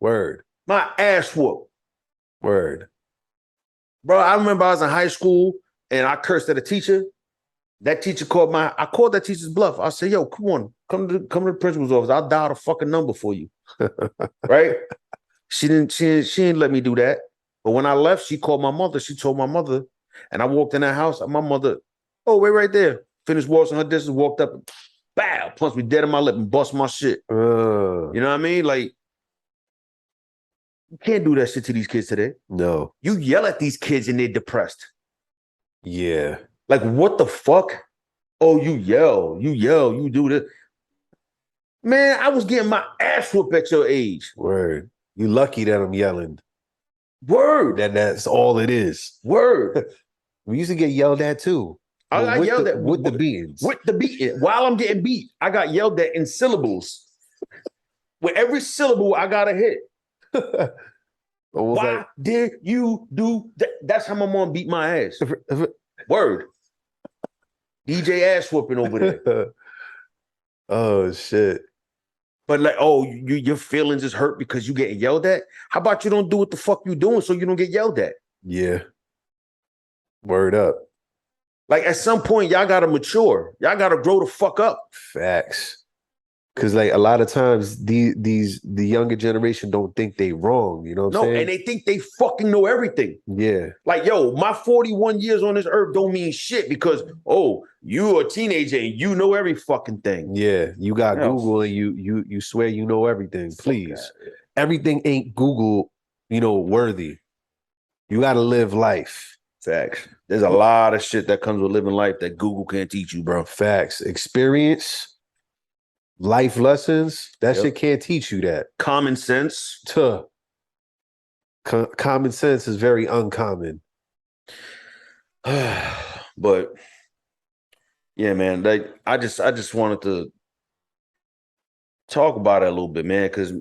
Word. My ass whooped. Word. Bro, I remember I was in high school and I cursed at a teacher. That teacher I called that teacher's bluff. I said, yo, come on, come to the principal's office. I'll dial the fucking number for you. Right? She didn't let me do that. But when I left, she called my mother. She told my mother, and I walked in that house, and my mother, oh, wait right there. Finished washing her dishes, walked up, and bow, punched me dead in my lip and bust my shit. You know what I mean? Like, you can't do that shit to these kids today. No. You yell at these kids and they're depressed. Yeah. Like, what the fuck? Oh, you yell, you do this. Man, I was getting my ass whooped at your age. Word. You lucky that I'm yelling. Word. That's all it is. Word. We used to get yelled at too. I yelled at with the beatings. With the beating. While I'm getting beat, I got yelled at in syllables. With every syllable, I got a hit. Why did you do that? That's how my mom beat my ass. Word. DJ ass whooping over there. Oh shit. But like, oh, your feelings is hurt because you getting yelled at? How about you don't do what the fuck you doing so you don't get yelled at? Yeah. Word up. Like at some point, y'all gotta mature. Y'all gotta grow the fuck up. Facts. Because like a lot of times the younger generation don't think they wrong. You know what I'm saying? And they think they fucking know everything. Yeah. Like, yo, my 41 years on this earth don't mean shit because, oh, you're a teenager and you know every fucking thing. Yeah. You got Google and you swear you know everything. Please. Everything ain't Google, worthy. You got to live life. Facts. There's a lot of shit that comes with living life that Google can't teach you, bro. Facts. Experience, life lessons, that shit can't teach you that. Common sense. Common sense is very uncommon. But yeah, man, like I just wanted to talk about it a little bit, man, because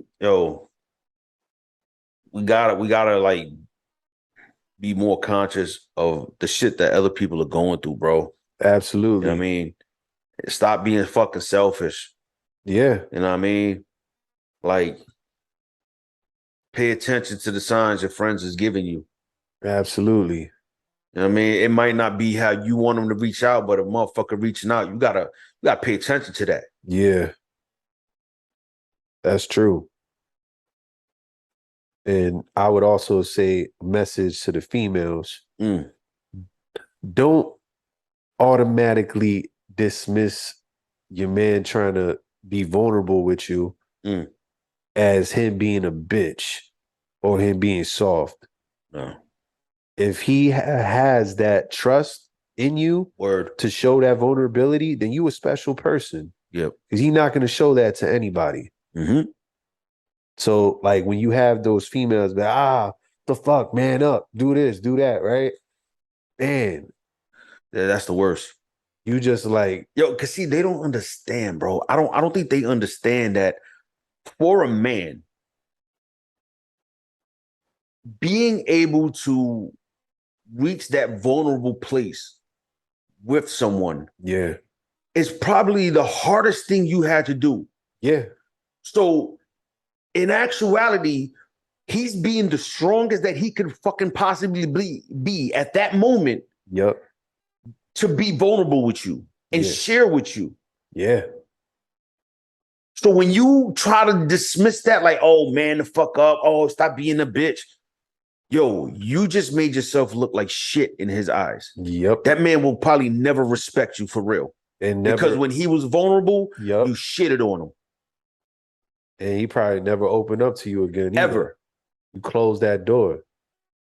we gotta like be more conscious of the shit that other people are going through, bro. Absolutely. You know what I mean? Stop being fucking selfish. Yeah. You know what I mean? Like, pay attention to the signs your friends is giving you. Absolutely. You know what I mean? It might not be how you want them to reach out, but a motherfucker reaching out, you gotta pay attention to that. Yeah. That's true. And I would also say a message to the females. Don't automatically dismiss your man trying to be vulnerable with you as him being a bitch or him being soft. No. If he has that trust, in you Word. to show that vulnerability, then you a special person. Yep. Because he's not going to show that to anybody. Mm-hmm. So, like, when you have those females that, the fuck, man up, do this, do that, right? Man, Yeah, that's the worst. you just like, Yo, cause see, they don't understand, bro. I don't think they understand that for a man, being able to reach that vulnerable place with someone yeah, is probably the hardest thing you had to do. yeah, So in actuality, he's being the strongest that he could fucking possibly be at that moment yep, to be vulnerable with you and Yeah. share with you. yeah, So when you try to dismiss that, like, oh man, the fuck up, oh, stop being a bitch. Yo, you just made yourself look like shit in his eyes. yep. That man will probably never respect you for real. And never, Because when he was vulnerable, yep. you shitted on him. And he probably never opened up to you again either. Ever. You closed that door.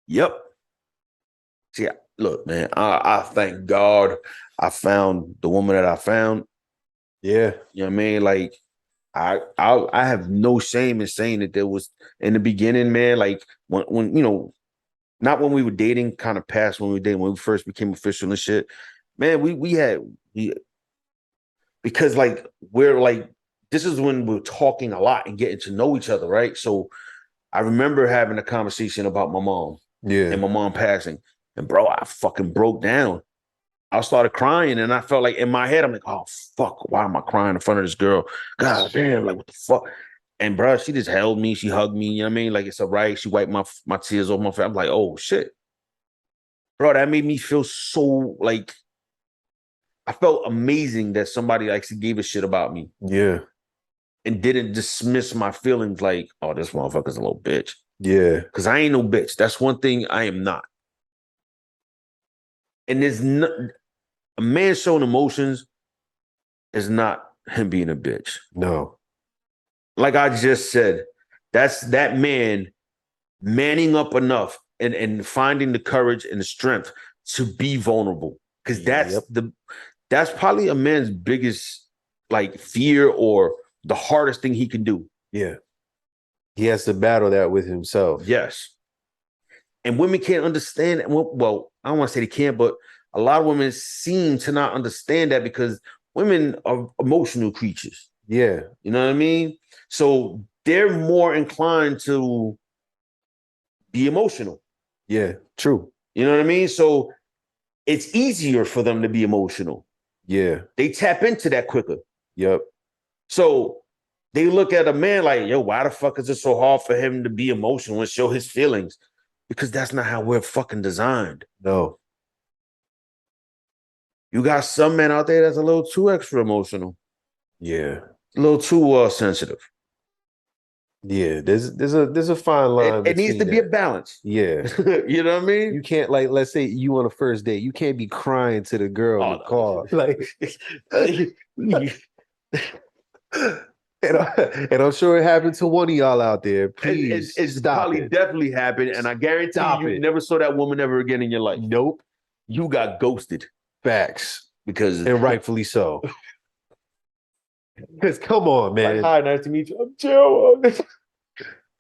Yep. See, look, man, I thank God I found the woman that I found. Yeah. You know what I mean? Like, I have no shame in saying that there was in the beginning, man, like when you know, not when we were dating, kind of past when we were dating, when we first became official and shit. Man, we had because like we're like this is when we're talking a lot and getting to know each other, right? So I remember having a conversation about my mom Yeah. and my mom passing, and bro, I fucking broke down. I started crying, and I felt like in my head, I'm like, oh fuck, why am I crying in front of this girl? God damn, like what the fuck? And bro, she just held me, she hugged me, you know what I mean? Like it's all right. She wiped my tears off my face. I'm like, oh shit. Bro, that made me feel so like I felt amazing that somebody actually gave a shit about me Yeah. and didn't dismiss my feelings like, oh, this motherfucker's a little bitch. Yeah. Because I ain't no bitch. That's one thing I am not. And there's no, a man showing emotions is not him being a bitch. No. Like I just said, that's that man manning up enough and finding the courage and the strength to be vulnerable. Because that's probably a man's biggest like fear or the hardest thing he can do. Yeah. He has to battle that with himself. Yes. And women can't understand. Well, I don't want to say they can't, but a lot of women seem to not understand that because women are emotional creatures. Yeah. You know what I mean? So they're more inclined to be emotional. Yeah. True. You know what I mean? So it's easier for them to be emotional. Yeah. They tap into that quicker. Yep. So they look at a man like, yo, why the fuck is it so hard for him to be emotional and show his feelings? Because that's not how we're fucking designed. No. You got some men out there that's a little too extra emotional. Yeah. A little too sensitive. Yeah. There's a fine line. It needs to be a balance. Yeah. You know what I mean? You can't like, let's say you on a first date, you can't be crying to the girl in the car. Like and I'm sure it happened to one of y'all out there. Please it's stop probably it. definitely happened, and I guarantee Stop you it. never saw that woman ever again in your life. Nope. You got ghosted Facts. because And rightfully so. Because come on, man. Like, hi, nice to meet you. I'm Joe.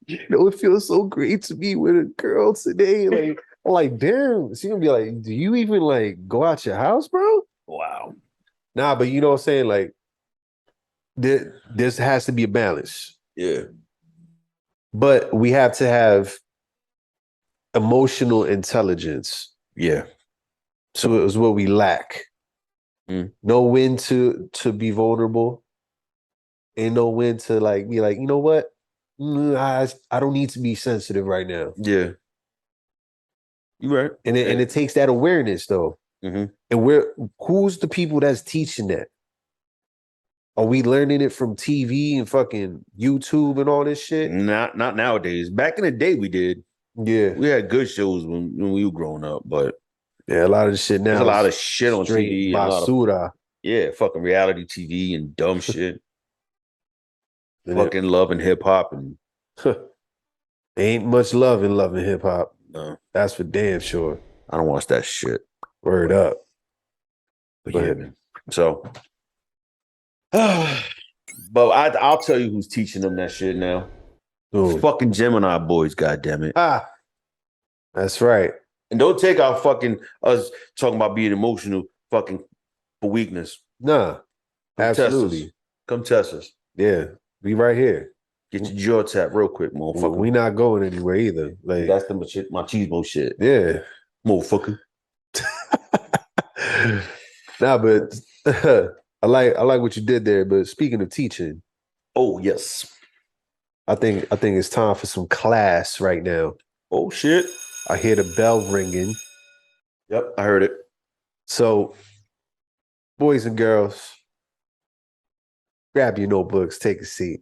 You know, it feels so great to be with a girl today. Like, I'm like, damn. She's gonna be like, do you even like go out your house, bro? Wow. Nah, but you know what I'm saying? Like, this has to be a balance. Yeah. But we have to have emotional intelligence. Yeah. So it was what we lack. Know when to be vulnerable and know when to like be like, you know what? I don't need to be sensitive right now. Yeah. You're right. And it takes that awareness though. Mm-hmm. And who's the people that's teaching that? Are we learning it from TV and fucking YouTube and all this shit? Not nowadays. Back in the day, we did. Yeah. We had good shows when we were growing up, but yeah, a lot of the shit now. There's a lot of shit on TV. Basura. Fucking reality TV and dumb shit. Fucking love and hip hop and ain't much love in hip hop. No. That's for damn sure. I don't watch that shit. Word up. But Go yeah, ahead. man. So, but I'll tell you who's teaching them that shit now. Ooh. Fucking Gemini boys, goddamn it. Ah, that's right. And don't take our fucking us talking about being emotional fucking for weakness. Nah, Come test us. absolutely. Come test us. Yeah, we right here. Get your jaw tap real quick, motherfucker. We not going anywhere either. Like That's the shit, my cheesebo shit. yeah. Motherfucker. Nah, but I like what you did there. But speaking of teaching, Oh, yes. I think it's time for some class right now. Oh, shit. I hear the bell ringing. Yep, I heard it. So, boys and girls, grab your notebooks, take a seat.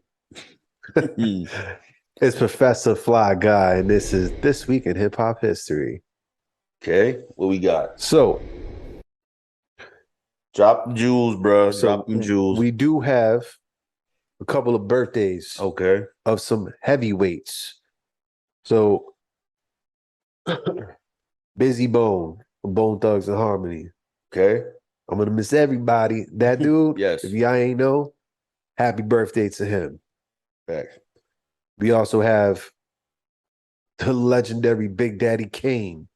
It's Professor Fly Guy, and this is This Week in Hip Hop History. Okay, what we got? So, Drop the jewels, bro. Drop them jewels. we do have a couple of birthdays Okay. of some heavyweights. So, Busy Bone from Bone Thugs and Harmony. Okay. I'm gonna miss everybody. That dude, Yes. if y'all ain't know, happy birthday to him. Facts. We also have the legendary Big Daddy Kane.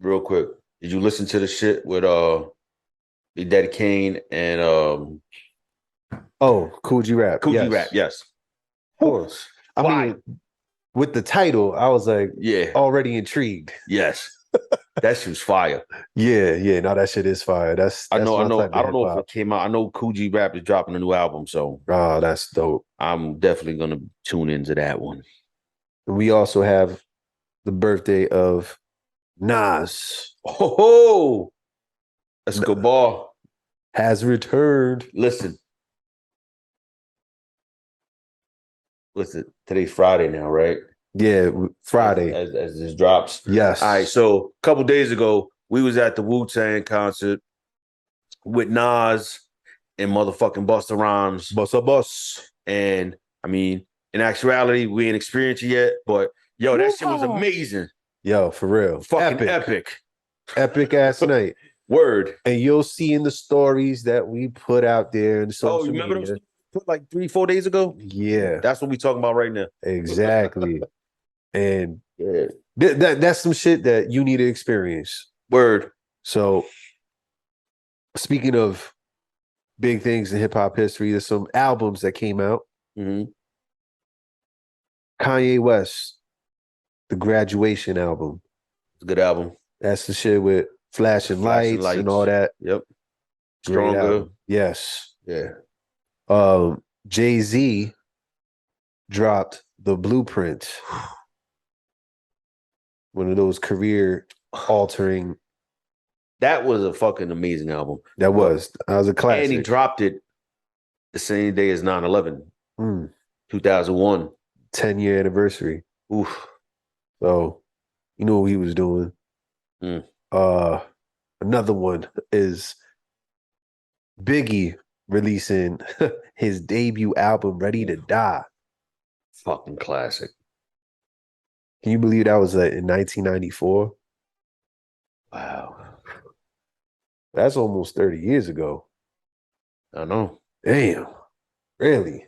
Real quick. Did you listen to the shit with Big Daddy Kane and Oh, Coogee Rap. Coogee Yes. Rap? Yes. Of course. I mean, with the title, I was like, Yeah. already intrigued. Yes. That shit was fire. Yeah. No, that shit is fire. That's I know. my I type of don't know if hip-hop. it came out. I know Coogee Rap is dropping a new album, so Oh, that's dope. I'm definitely gonna tune into that one. And we also have the birthday of Nas. Oh, Escobar has returned. Listen, today's Friday now, right? Yeah, Friday. As this drops. Yes. All right, so a couple days ago, we was at the Wu-Tang concert with Nas and motherfucking Busta Rhymes. Busta Bus. And, I mean, in actuality, we ain't experienced it yet, but, yo, that shit was amazing. Yo, for real. Fucking epic. Epic ass night. Word. And you'll see in the stories that we put out there in social you remember media. those put like 3-4 days ago? Yeah. That's what we talking about right now. Exactly. And yeah. That's some shit that you need to experience. Word. So, speaking of big things in hip hop history, there's some albums that came out. Mm-hmm. Kanye West, the Graduation album. It's a good album. That's the shit with flashing lights and all that. Yep. Great Stronger. album. Yes. Yeah. Jay-Z dropped The Blueprint. One of those career altering. That was a fucking amazing album. That was a classic. And he dropped it the same day as 9/11, 2001. 10-year anniversary. Oof. So, you know what he was doing. Another one is Biggie releasing his debut album, Ready to Die. Fucking classic. Can you believe that was in 1994? Wow. That's almost 30 years ago. I know. Damn. Really?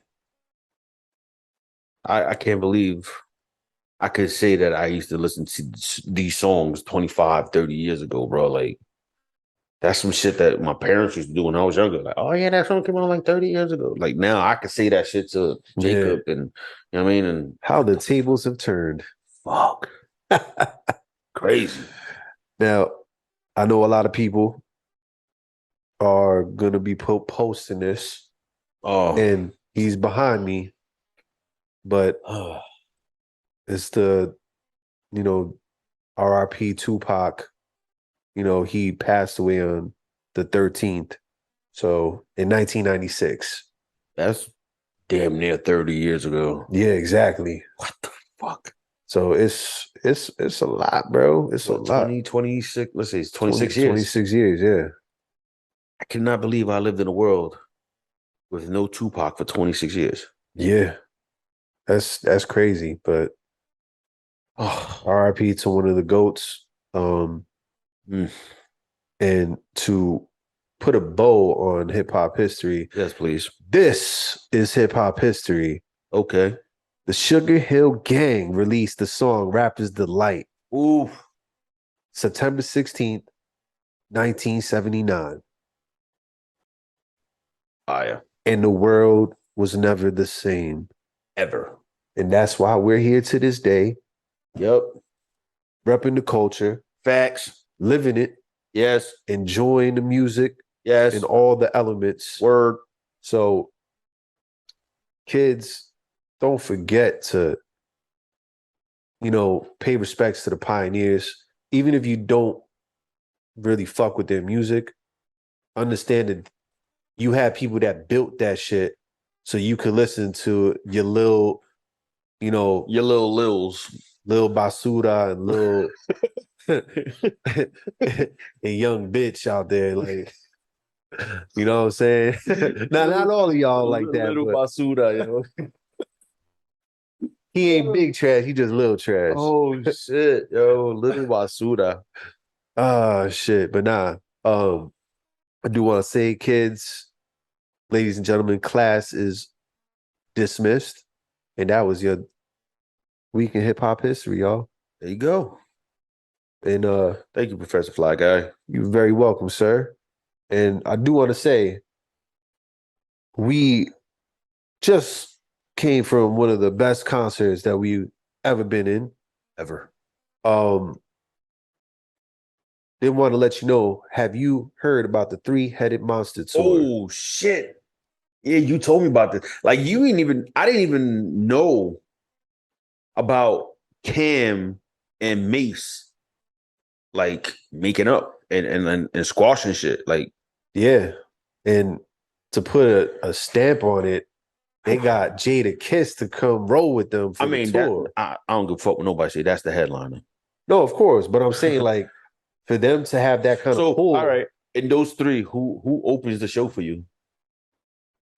I can't believe I could say that I used to listen to these songs 25, 30 years ago, bro. Like, that's some shit that my parents used to do when I was younger. Like, oh, yeah, that song came out like 30 years ago. Like, now I could say that shit to Jacob and, you know what I mean? And how the tables have turned. Fuck. Crazy. Now, I know a lot of people are going to be posting this. Oh. And he's behind me. But it's the, RIP Tupac. He passed away on the 13th. So in 1996. That's damn near 30 years ago. Yeah, exactly. What the fuck? So it's a lot, bro. It's a lot. 26, let's say it's 26 years. 26 years, yeah. I cannot believe I lived in a world with no Tupac for 26 years. Yeah. That's crazy, but RIP to one of the GOATs. And to put a bow on hip hop history, Yes, please. this is hip hop history. Okay. The Sugar Hill Gang released the song Rapper's Delight Ooh. September 16th, 1979. Fire. And the world was never the same. Ever. And that's why we're here to this day, Yep. repping the culture, Facts. living it, Yes. enjoying the music Yes. and all the elements. Word. So, kids, don't forget to, pay respects to the pioneers. Even if you don't really fuck with their music, understand that you have people that built that shit so you could listen to your little, Your little Lils. Lil Basura and Lil a young bitch out there, like, you know what I'm saying? Not all of y'all like that, Little but Basuda, he ain't big trash, he just little trash. Oh shit, yo, Little Basuda. Shit. But nah. I do want to say, kids, ladies and gentlemen, class is dismissed. And that was your week in hip hop history, y'all. There you go. And Thank you, Professor Fly Guy. you're very welcome, sir. And I do want to say, we just came from one of the best concerts that we've ever been in. Ever. They want to let you know, have you heard about the Three-Headed Monster tour? Oh shit. Yeah, you told me about this. Like I didn't even know about Cam and Mace like making up and squashing shit. Like, Yeah. And to put a stamp on it, they got Jada Kiss to come roll with them for the tour. I don't give a fuck what nobody say. That's the headliner. No, of course. But I'm saying, like, for them to have that kind of pull. All right. In those three, who opens the show for you?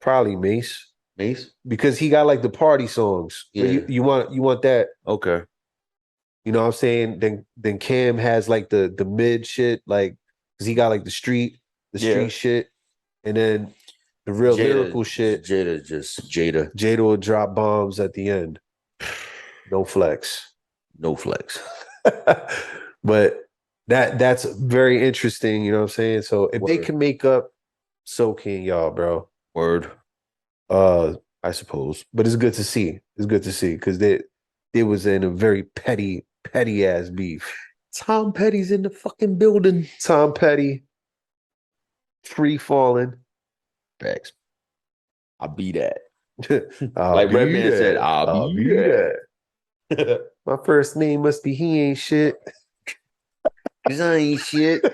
Probably Mace. Mace? Because he got like the party songs. Yeah. So you want that. Okay. You know what I'm saying? Then Cam has like the mid shit, like, because he got like the street shit. And then the real lyrical shit. Jada. Jada will drop bombs at the end. No flex. No flex. But that's very interesting, you know what I'm saying? So if they can make up, so can y'all, bro. Word. I suppose. But it's good to see. It's good to see because they was in a very petty ass beef. Tom Petty's in the fucking building. Tom Petty, free falling. Facts. I'll be that. Like Redman said, I'll be that. My first name must be He Ain't Shit. Cause I ain't shit.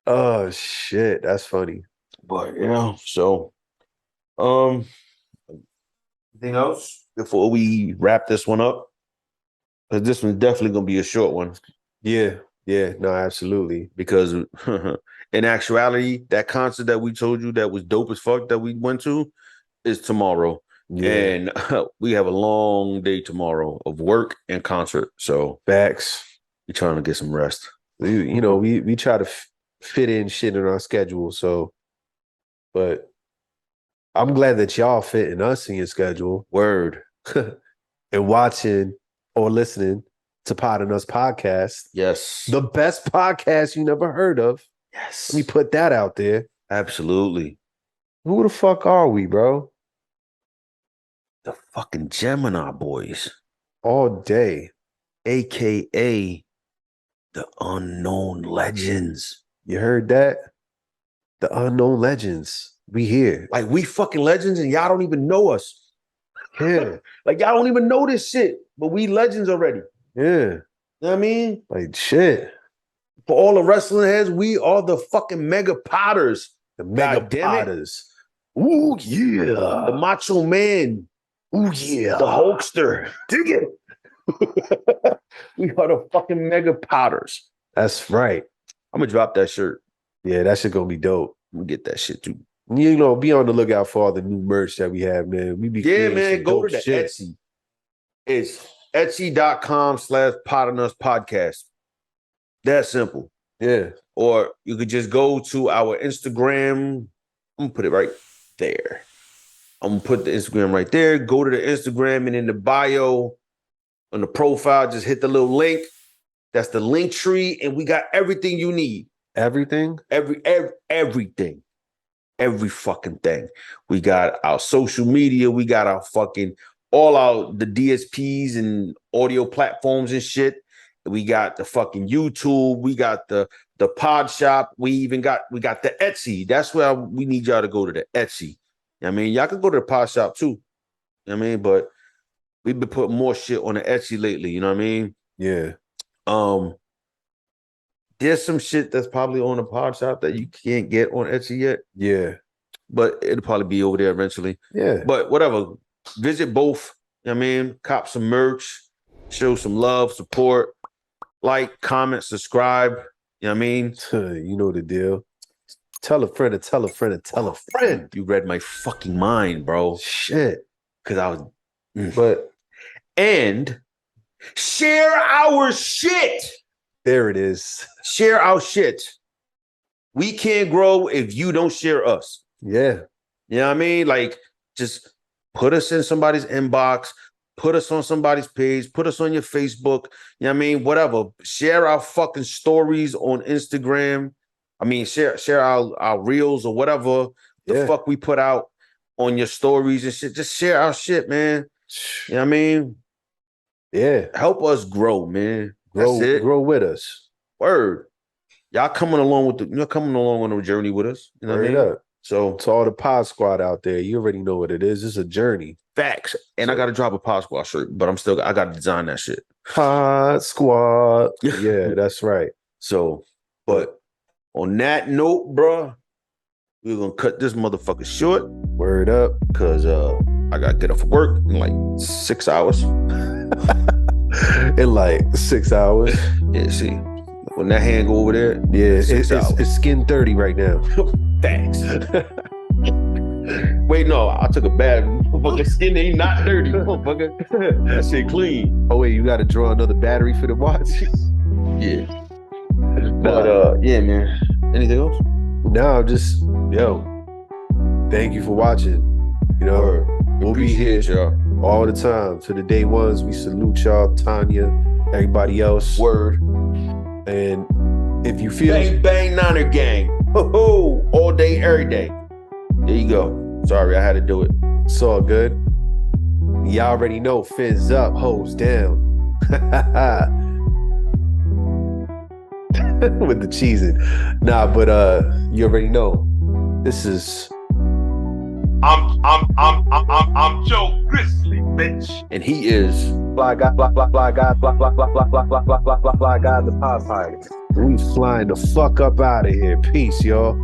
Oh shit, that's funny. But yeah, so anything else before we wrap this one up? Because this one's definitely gonna be a short one. Yeah, no, absolutely. Because in actuality, that concert that we told you that was dope as fuck that we went to is tomorrow. Yeah. And we have a long day tomorrow of work and concert. So facts. We're trying to get some rest. We try to fit in shit in our schedule. So, but I'm glad that y'all fitting us in your schedule. Word. And watching or listening to Poddin Us podcast. Yes. The best podcast you never heard of. Yes. Let me put that out there. Absolutely. Who the fuck are we, bro? The fucking Gemini boys. All day. AKA the Unknown Legends. You heard that? The Unknown Legends. We here. Like, we fucking legends and y'all don't even know us. Yeah. Like, y'all don't even know this shit, but we legends already. Yeah. You know what I mean? Like, shit. For all the wrestling heads, we are the fucking mega potters. The mega potters. Ooh, yeah. The Macho Man. Ooh, yeah. The Hulkster. Dig it. We are the fucking mega potters. That's right. I'm gonna drop that shirt. Yeah, that shit gonna be dope. I'm gonna get that shit too. Be on the lookout for all the new merch that we have, man. We be man. Go to the shit. Etsy. It's etsy.com/Poddinus podcast. That simple. Yeah. Or you could just go to our Instagram. I'm gonna put it right there. I'm gonna put the Instagram right there. Go to the Instagram, and in the bio on the profile, just hit the little link. That's the link tree, and we got everything you need. Everything? Everything. Every fucking thing. We got our social media, we got our fucking the DSPs and audio platforms and shit. We got the fucking YouTube, we got the pod shop, we got the Etsy. That's where we need y'all to go, to the Etsy. I mean, y'all can go to the pod shop too. I mean, but we've been putting more shit on the Etsy lately, you know what I mean? Yeah. There's some shit that's probably on the pod shop that you can't get on Etsy yet. Yeah. But it'll probably be over there eventually. Yeah. But whatever. Visit both. You know what I mean? Cop some merch, show some love, support, like, comment, subscribe. You know what I mean? You know the deal. Tell a friend to tell a friend to tell a friend. You read my fucking mind, bro. Shit. Cause I was But and share our shit. there it is. Share our shit. We can't grow if you don't share us. Yeah. You know what I mean? Like, just put us in somebody's inbox, put us on somebody's page, put us on your Facebook. You know what I mean? Whatever. Share our fucking stories on Instagram. I mean, share our reels or whatever the fuck we put out on your stories and shit. Just share our shit, man. You know what I mean? Yeah. Help us grow, man. That's it. Grow with us. Word. Y'all coming along on the journey with us. You know what I mean? Up. So to all the pod squad out there, you already know what it is. It's a journey. Facts. And I gotta drop a pod squad shirt, but I gotta design that shit. Pod squad. Yeah, that's right. So, but on that note, bro, we're gonna cut this motherfucker short. Word up. Cause I gotta get off work in like 6 hours. In like 6 hours. Yeah, see. When that hand go over there, yeah, it's skin 30 right now. Thanks. Wait, no, I took a bath. Motherfucker, skin ain't not dirty. Motherfucker, that shit clean. Oh wait, you got to draw another battery for the watch? Yeah. But yeah, man. Anything else? No, just thank you for watching. You know, we'll be here y'all all the time. To the day ones, we salute y'all, Tanya, everybody else. Word. And if you feel bang bang Niner gang, ho all day, every day. There you go. Sorry, I had to do it. It's all good. Y'all already know, fins up, hoes down. With the cheesing. Nah, but you already know. This is I'm Joe Grizzly, bitch. And he is fly guy, fly guy, the Pod Pilot. We flying the fuck up out of here. Peace, y'all.